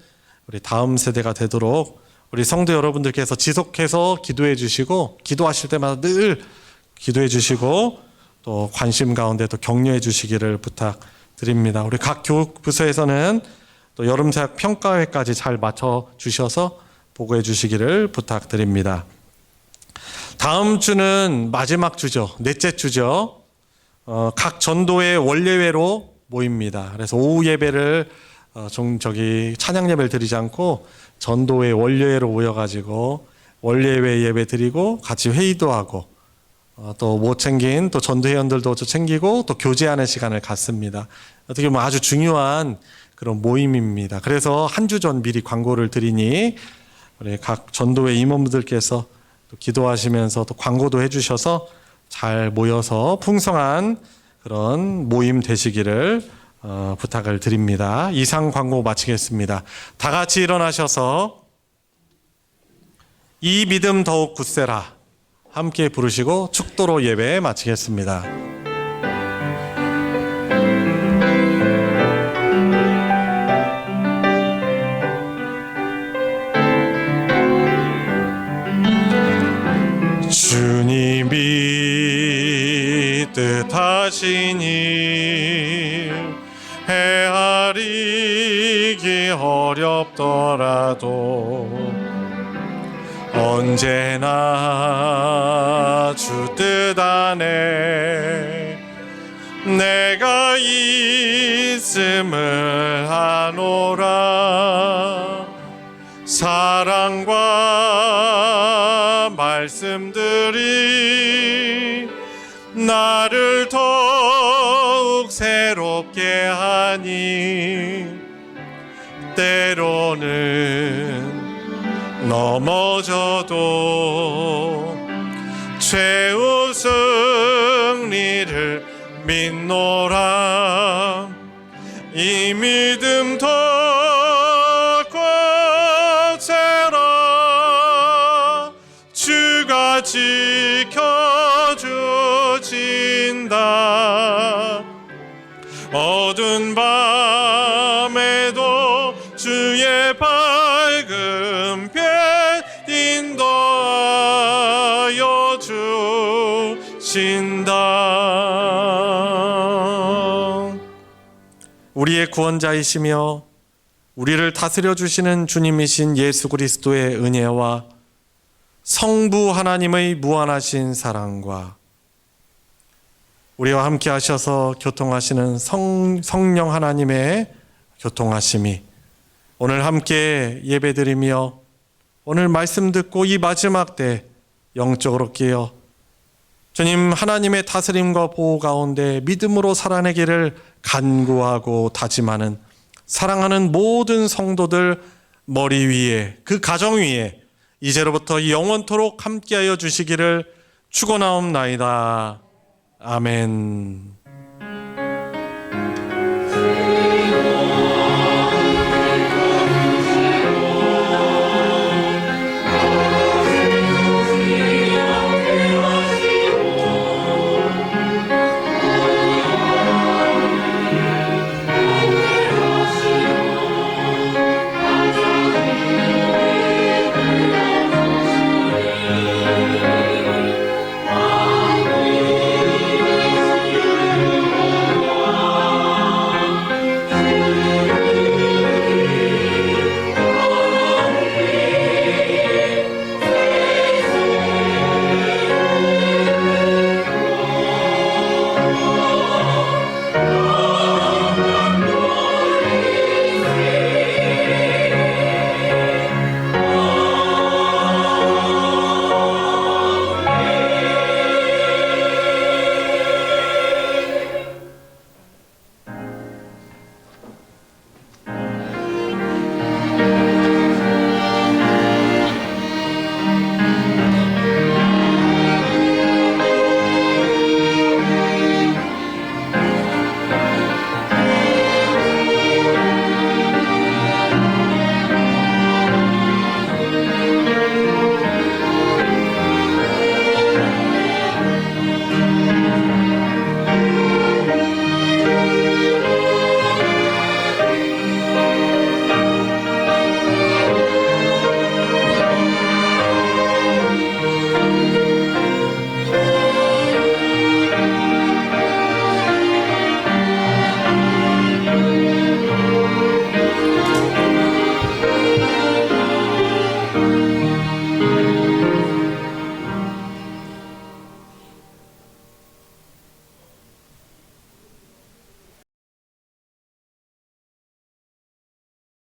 우리 다음 세대가 되도록 우리 성도 여러분들께서 지속해서 기도해 주시고, 기도하실 때마다 늘 기도해 주시고 또 관심 가운데 또 격려해 주시기를 부탁드립니다. 우리 각 교육부서에서는 또 여름사역 평가회까지 잘 맞춰 주셔서 보고해 주시기를 부탁드립니다. 다음 주는 마지막 주죠. 넷째 주죠. 각 전도회 원례회로 모입니다. 그래서 오후 예배를 찬양 예배를 드리지 않고 전도회 원례회로 모여가지고 원례회 예배 드리고 같이 회의도 하고 또 못 챙긴 또 전도회원들도 챙기고 또 교제하는 시간을 갖습니다. 어떻게 보면 아주 중요한 그런 모임입니다. 그래서 한 주 전 미리 광고를 드리니 우리 각 전도회 임원분들께서 또 기도하시면서 또 광고도 해주셔서 잘 모여서 풍성한 그런 모임 되시기를 부탁을 드립니다. 이상 광고 마치겠습니다. 다 같이 일어나셔서 이 믿음 더욱 굳세라 함께 부르시고 축도로 예배 마치겠습니다. 이 뜻하신 일 헤아리기 어렵더라도 언제나 주 뜻 안에 내가 있음을 아노라. 사랑과 말씀들이 나를 더욱 새롭게 하니 때로는 넘어져도 최후 승리를 믿노라. 이 믿음 더 꽉 채라. 주가 지켜주신다. 어두운 밤에도 주의 밝은 빛 인도하여 주신다. 우리의 구원자이시며 우리를 다스려 주시는 주님이신 예수 그리스도의 은혜와 성부 하나님의 무한하신 사랑과 우리와 함께 하셔서 교통하시는 성령 하나님의 교통하심이 오늘 함께 예배드리며 오늘 말씀 듣고 이 마지막 때 영적으로 깨어 주님 하나님의 다스림과 보호 가운데 믿음으로 살아내기를 간구하고 다짐하는 사랑하는 모든 성도들 머리 위에 그 가정 위에 이제로부터 영원토록 함께하여 주시기를 축원하옵나이다. 아멘.